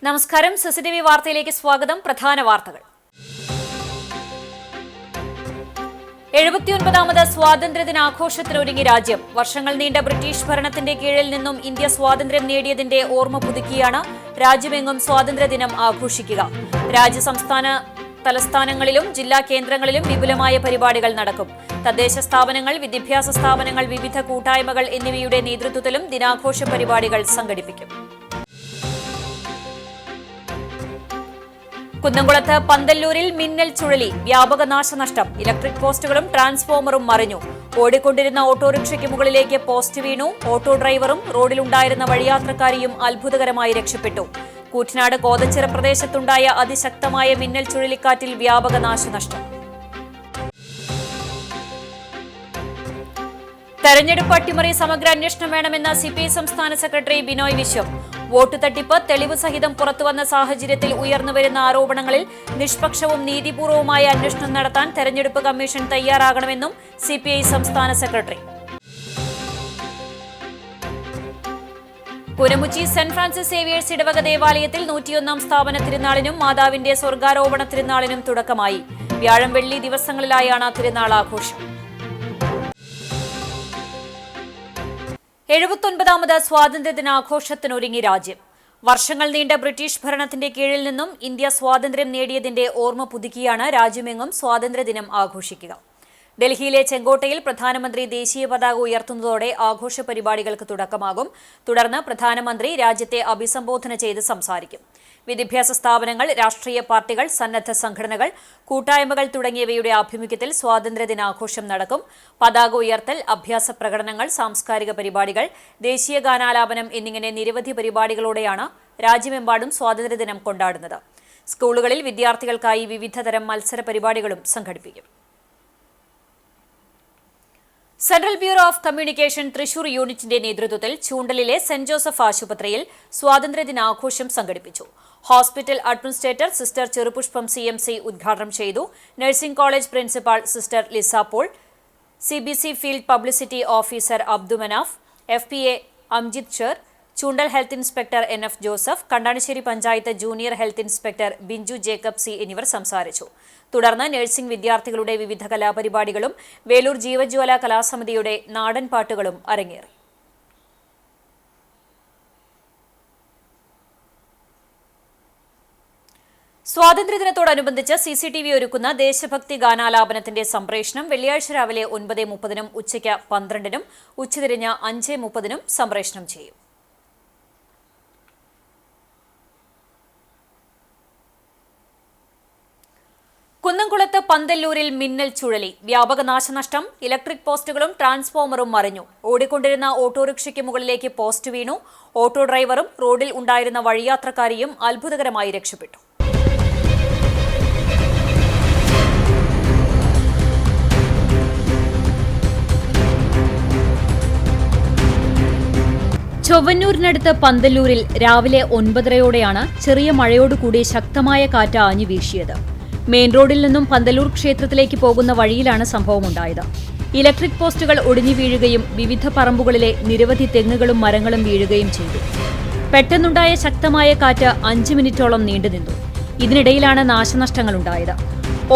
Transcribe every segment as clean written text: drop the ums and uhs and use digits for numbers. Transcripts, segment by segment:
നമസ്കാരം. സിസിടിവി വാർത്തയിലേക്ക് സ്വാഗതം. പ്രധാന വാർത്തകൾ. 79ാമത് സ്വാതന്ത്ര്യദിനാഘോഷത്തിനൊരുങ്ങി രാജ്യം. വർഷങ്ങൾ നീണ്ട ബ്രിട്ടീഷ് ഭരണത്തിന്റെ കീഴിൽ നിന്നും ഇന്ത്യ സ്വാതന്ത്ര്യം നേടിയതിന്റെ ഓർമ്മ പുതുക്കിയാണ് രാജ്യമെങ്ങും സ്വാതന്ത്ര്യദിനം ആഘോഷിക്കുക. രാജ്യസംസ്ഥാന തലസ്ഥാനങ്ങളിലും ജില്ലാ കേന്ദ്രങ്ങളിലും വിപുലമായ പരിപാടികൾ നടക്കും. തദ്ദേശ സ്ഥാപനങ്ങൾ, വിദ്യാഭ്യാസ സ്ഥാപനങ്ങൾ, വിവിധ കൂട്ടായ്മകൾ എന്നിവയുടെ നേതൃത്വത്തിലും ദിനാഘോഷ പരിപാടികൾ സംഘടിപ്പിക്കും. കുന്നംകുളത്ത് പന്തല്ലൂരിൽ മിന്നൽ ചുഴലി, വ്യാപക നാശനഷ്ടം. ഇലക്ട്രിക് പോസ്റ്റുകളും ട്രാൻസ്ഫോമറും മറിഞ്ഞു. ഓടിക്കൊണ്ടിരുന്ന ഓട്ടോറിക്ഷയ്ക്ക് മുകളിലേക്ക് പോസ്റ്റ് വീണു. ഓട്ടോ ഡ്രൈവറും റോഡിലുണ്ടായിരുന്ന വഴിയാത്രക്കാരിയും അത്ഭുതകരമായി രക്ഷപ്പെട്ടു. കൂറ്റനാട് കോതച്ചിറ പ്രദേശത്തുണ്ടായ അതിശക്തമായ മിന്നൽ ചുഴലിക്കാറ്റിൽ വ്യാപക നാശനഷ്ടം. തെരഞ്ഞെടുപ്പ് അട്ടിമറി സമഗ്ര അന്വേഷണം വേണമെന്ന സിപിഐ സംസ്ഥാന സെക്രട്ടറി ബിനോയ് വിശ്വം. വോട്ട് തട്ടിപ്പ് തെളിവ് സഹിതം പുറത്തുവന്ന സാഹചര്യത്തിൽ ഉയർന്നുവരുന്ന ആരോപണങ്ങളിൽ നിഷ്പക്ഷവും നീതിപൂർവവുമായ അന്വേഷണം നടത്താൻ തെരഞ്ഞെടുപ്പ് കമ്മീഷൻ തയ്യാറാകണമെന്നും സിപിഐ സംസ്ഥാന സെക്രട്ടറി. പുനമുച്ചി സെന്റ് ഫ്രാൻസിസ് സേവിയേഴ്സ് ഇടവക ദേവാലയത്തിൽ 101ാം സ്ഥാപന തിരുനാളിനും മാതാവിന്റെ സ്വർഗാരോപണ തിരുനാളിനും തുടക്കമായി. വ്യാഴം വെള്ളി ദിവസങ്ങളിലായാണ് തിരുനാൾ ആഘോഷം. 79ാമത് സ്വാതന്ത്ര്യദിനാഘോഷത്തിനൊരുങ്ങി രാജ്യം. വർഷങ്ങൾ നീണ്ട ബ്രിട്ടീഷ് ഭരണത്തിന്റെ കീഴിൽ നിന്നും ഇന്ത്യ സ്വാതന്ത്ര്യം നേടിയതിന്റെ ഓർമ്മ പുതുക്കിയാണ് രാജ്യമെങ്ങും സ്വാതന്ത്ര്യദിനം ആഘോഷിക്കുക. ഡൽഹിയിലെ ചെങ്കോട്ടയിൽ പ്രധാനമന്ത്രി ദേശീയ പതാക ഉയർത്തുന്നതോടെ ആഘോഷ പരിപാടികൾക്ക് തുടക്കമാകും. തുടർന്ന് പ്രധാനമന്ത്രി രാജ്യത്തെ അഭിസംബോധന ചെയ്ത് സംസാരിക്കും. വിദ്യാഭ്യാസ സ്ഥാപനങ്ങൾ, രാഷ്ട്രീയ പാർട്ടികൾ, സന്നദ്ധ സംഘടനകൾ, കൂട്ടായ്മകൾ തുടങ്ങിയവയുടെ ആഭിമുഖ്യത്തിൽ സ്വാതന്ത്ര്യദിനാഘോഷം നടക്കും. പതാക ഉയർത്തൽ, അഭ്യാസ പ്രകടനങ്ങൾ, സാംസ്കാരിക പരിപാടികൾ, ദേശീയ ഗാനാലാപനം എന്നിങ്ങനെ നിരവധി പരിപാടികളോടെയാണ് രാജ്യമെമ്പാടും സ്വാതന്ത്ര്യദിനം കൊണ്ടാടുന്നത്. സ്കൂളുകളിൽ വിദ്യാർത്ഥികൾക്കായി വിവിധതരം മത്സര പരിപാടികളും സംഘടിപ്പിക്കും. Central bureau of communication Thrissur യൂണിറ്റിന്റെ നേതൃത്വത്തിൽ ചൂണ്ടലിലെ സെന്റ് ജോസഫ് ആശുപത്രിയിൽ സ്വാതന്ത്ര്യദിനാഘോഷം സംഘടിപ്പിച്ചു. Hospital administrator sister Cherupushpam CMC ഉദ്ഘാടനം ചെയ്തു. Nursing college principal sister Lisa Paul, CBC field publicity officer Abdumanaf, FPA Amjith Sher, Choondal health inspector NF Joseph, Kandanassery panchayat junior health inspector Binju Jacob C എന്നിവർ സംസാരിച്ചു. തുടർന്ന് നഴ്സിംഗ് വിദ്യാർത്ഥികളുടെ വിവിധ കലാപരിപാടികളും വേലൂർ ജീവജ്വാല കലാസമിതിയുടെ നാടൻ പാട്ടുകളും അരങ്ങേറി. സ്വാതന്ത്ര്യദിനത്തോടനുബന്ധിച്ച് CCTV ഒരുക്കുന്ന ദേശഭക്തി ഗാനാലാപനത്തിന്റെ സംപ്രേഷണം വെള്ളിയാഴ്ച രാവിലെ 9:30-നും ഉച്ചയ്ക്ക് 12-നും ഉച്ചതിരിഞ്ഞ് 5:30-നും സംപ്രേഷണം ചെയ്യും. കുന്നംകുളത്ത് പന്തല്ലൂരിൽ മിന്നൽ ചുഴലി, വ്യാപക നാശനഷ്ടം. ഇലക്ട്രിക് പോസ്റ്റുകളും ട്രാൻസ്ഫോമറും മറിഞ്ഞു. ഓടിക്കൊണ്ടിരുന്ന ഓട്ടോറിക്ഷയ്ക്ക് മുകളിലേക്ക് പോസ്റ്റ് വീണു. ഓട്ടോ ഡ്രൈവറും റോഡിൽ ഉണ്ടായിരുന്ന വഴിയാത്രക്കാരിയും അത്ഭുതകരമായി രക്ഷപ്പെട്ടു. ചൊവ്വന്നൂരിനടുത്ത് പന്തല്ലൂരിൽ രാവിലെ 9:30-യോടെയാണ് ചെറിയ മഴയോടുകൂടി ശക്തമായ കാറ്റ് ആഞ്ഞു വീശിയത്. മെയിൻ റോഡിൽ നിന്നും പന്തല്ലൂർ ക്ഷേത്രത്തിലേക്ക് പോകുന്ന വഴിയിലാണ് സംഭവമുണ്ടായത്. ഇലക്ട്രിക് പോസ്റ്റുകൾ ഒടിഞ്ഞു വീഴുകയും വിവിധ പറമ്പുകളിലെ നിരവധി തെങ്ങുകളും മരങ്ങളും വീഴുകയും ചെയ്തു. പെട്ടെന്നുണ്ടായ ശക്തമായ കാറ്റ് 5 മിനിറ്റോളം നീണ്ടുനിന്നു. ഇതിനിടയിലാണ് നാശനഷ്ടങ്ങളുണ്ടായത്.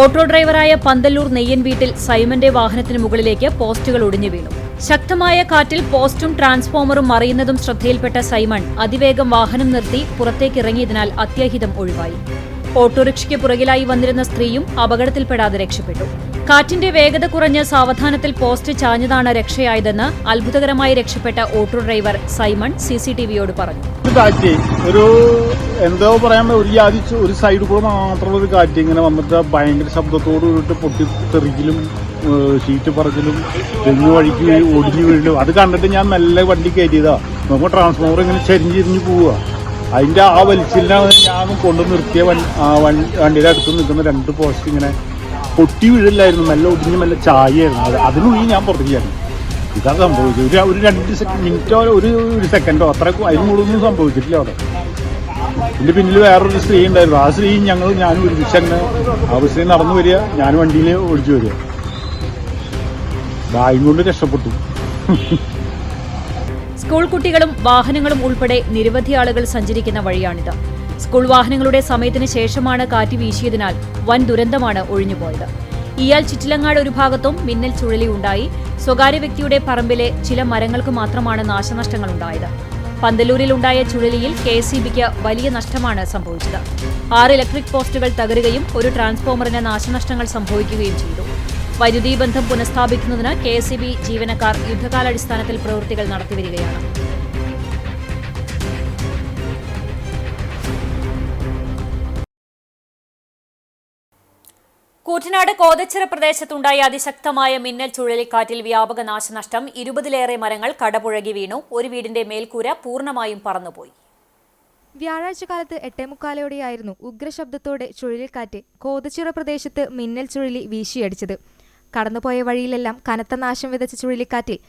ഓട്ടോ ഡ്രൈവറായ പന്തല്ലൂർ നെയ്യൻ വീട്ടിൽ സൈമന്റെ വാഹനത്തിന് മുകളിലേക്ക് പോസ്റ്റുകൾ ഒടിഞ്ഞു വീണു. ശക്തമായ കാറ്റിൽ പോസ്റ്റും ട്രാൻസ്ഫോമറും മറിയുന്നതും ശ്രദ്ധയിൽപ്പെട്ട സൈമൺ അതിവേഗം വാഹനം നിർത്തി പുറത്തേക്കിറങ്ങിയതിനാൽ അത്യാഹിതം ഒഴിവായി. ഓട്ടോറിക്ഷയ്ക്ക് പുറകിലായി വന്നിരുന്ന സ്ത്രീയും അപകടത്തിൽപ്പെടാതെ രക്ഷപ്പെട്ടു. കാറ്റിന്റെ വേഗത കുറഞ്ഞ് സാവധാനത്തിൽ പോസ്റ്റ് ചാഞ്ഞതാണ് രക്ഷയായതെന്ന് അത്ഭുതകരമായി രക്ഷപ്പെട്ട ഓട്ടോ ഡ്രൈവർ സൈമൺ CCTVയോട് പറഞ്ഞു. എന്തോ പറയാൻ ഒരു സൈഡ് കൂടെ മാത്രമുള്ള ഒരു കാറ്റ് ഇങ്ങനെ വന്നിട്ട് ഭയങ്കര ശബ്ദത്തോട് കൂടിയിട്ട് പൊട്ടിത്തെറിക്കലും ഷീറ്റ് പറച്ചിലും തെങ്ങ് വഴിക്ക് ഒടിഞ്ഞു വീഴും. അത് കണ്ടിട്ട് ഞാൻ നല്ല വണ്ടി കയറ്റിയതാ. നമുക്ക് ട്രാൻസ്ഫോമർ ഇങ്ങനെ ചെരിഞ്ഞിരിഞ്ഞ് പോവുക. അതിന്റെ ആ വലിച്ചിലാണ് ഞാൻ കൊണ്ടു നിർത്തിയ വണ്ടിയുടെ അടുത്ത് നിൽക്കുന്ന 2 പോസ്റ്റ് ഇങ്ങനെ പൊട്ടി വീഴില്ലായിരുന്നു. മെല്ലെ ഒടിഞ്ഞ് മെല്ലെ ചായയായിരുന്നു. അതിനുള്ളിൽ ഞാൻ പുറത്തേക്കായിരുന്നു. ഇതാണ് സംഭവിച്ചത്. ഒരു 2 മിനിറ്റോ ഒരു സെക്കൻഡോ അത്ര അതിന് കൂടുതലൊന്നും സംഭവിച്ചിട്ടില്ല അവിടെ. ഇതിന്റെ പിന്നിൽ വേറൊരു സ്ത്രീ ഉണ്ടായിരുന്നു. ആ സ്ത്രീ ഞാനും ഒരുമിച്ച് അങ്ങനെ ആ സ്ത്രീ നടന്നു വരിക, ഞാൻ വണ്ടിയിൽ ഓടിച്ചു വരിക. ഭാഗ്യം കൊണ്ട് രക്ഷപ്പെട്ടു. സ്കൂൾ കുട്ടികളും വാഹനങ്ങളും ഉൾപ്പെടെ നിരവധി ആളുകൾ സഞ്ചരിക്കുന്ന വഴിയാണിത്. സ്കൂൾ വാഹനങ്ങളുടെ സമയത്തിന് ശേഷമാണ് കാറ്റ് വീശിയതിനാൽ വൻ ദുരന്തമാണ് ഒഴിഞ്ഞുപോയത്. ഇയാൽ ചിറ്റിലങ്ങാട് ഒരു ഭാഗത്തും മിന്നൽ ചുഴലി ഉണ്ടായി. സ്വകാര്യ വ്യക്തിയുടെ പറമ്പിലെ ചില മരങ്ങൾക്ക് മാത്രമാണ് നാശനഷ്ടങ്ങളുണ്ടായത്. പന്തലൂരിലുണ്ടായ ചുഴലിയിൽ KSEBിക്ക് വലിയ നഷ്ടമാണ് സംഭവിച്ചത്. 6 ഇലക്ട്രിക് പോസ്റ്റുകൾ തകരുകയും ഒരു ട്രാൻസ്ഫോമറിന് നാശനഷ്ടങ്ങൾ സംഭവിക്കുകയും ചെയ്തു. വൈദ്യുതി ബന്ധം പുനഃസ്ഥാപിക്കുന്നതിന് KSEB ജീവനക്കാർ യുദ്ധകാലാടിസ്ഥാനത്തിൽ പ്രവൃത്തികൾ നടത്തിവരികയാണ്. കൂറ്റനാട് കോതച്ചിറ പ്രദേശത്തുണ്ടായ അതിശക്തമായ മിന്നൽ ചുഴലിക്കാറ്റിൽ വ്യാപക നാശനഷ്ടം. 20-ലേറെ മരങ്ങൾ കടപുഴകി വീണു. ഒരു വീടിന്റെ മേൽക്കൂര പൂർണ്ണമായും പറന്നുപോയി. വ്യാഴാഴ്ച കാലത്ത് 8:45 ഉഗ്രശബ്ദത്തോടെ ചുഴലിക്കാറ്റ് കോതച്ചിറ പ്രദേശത്ത് മിന്നൽ ചുഴലി വീശിയടിച്ചത്. കടന്നുപോയ വഴിയിലെല്ലാം കനത്ത നാശം വിതച്ച ചുഴലിക്കാറ്റിൽ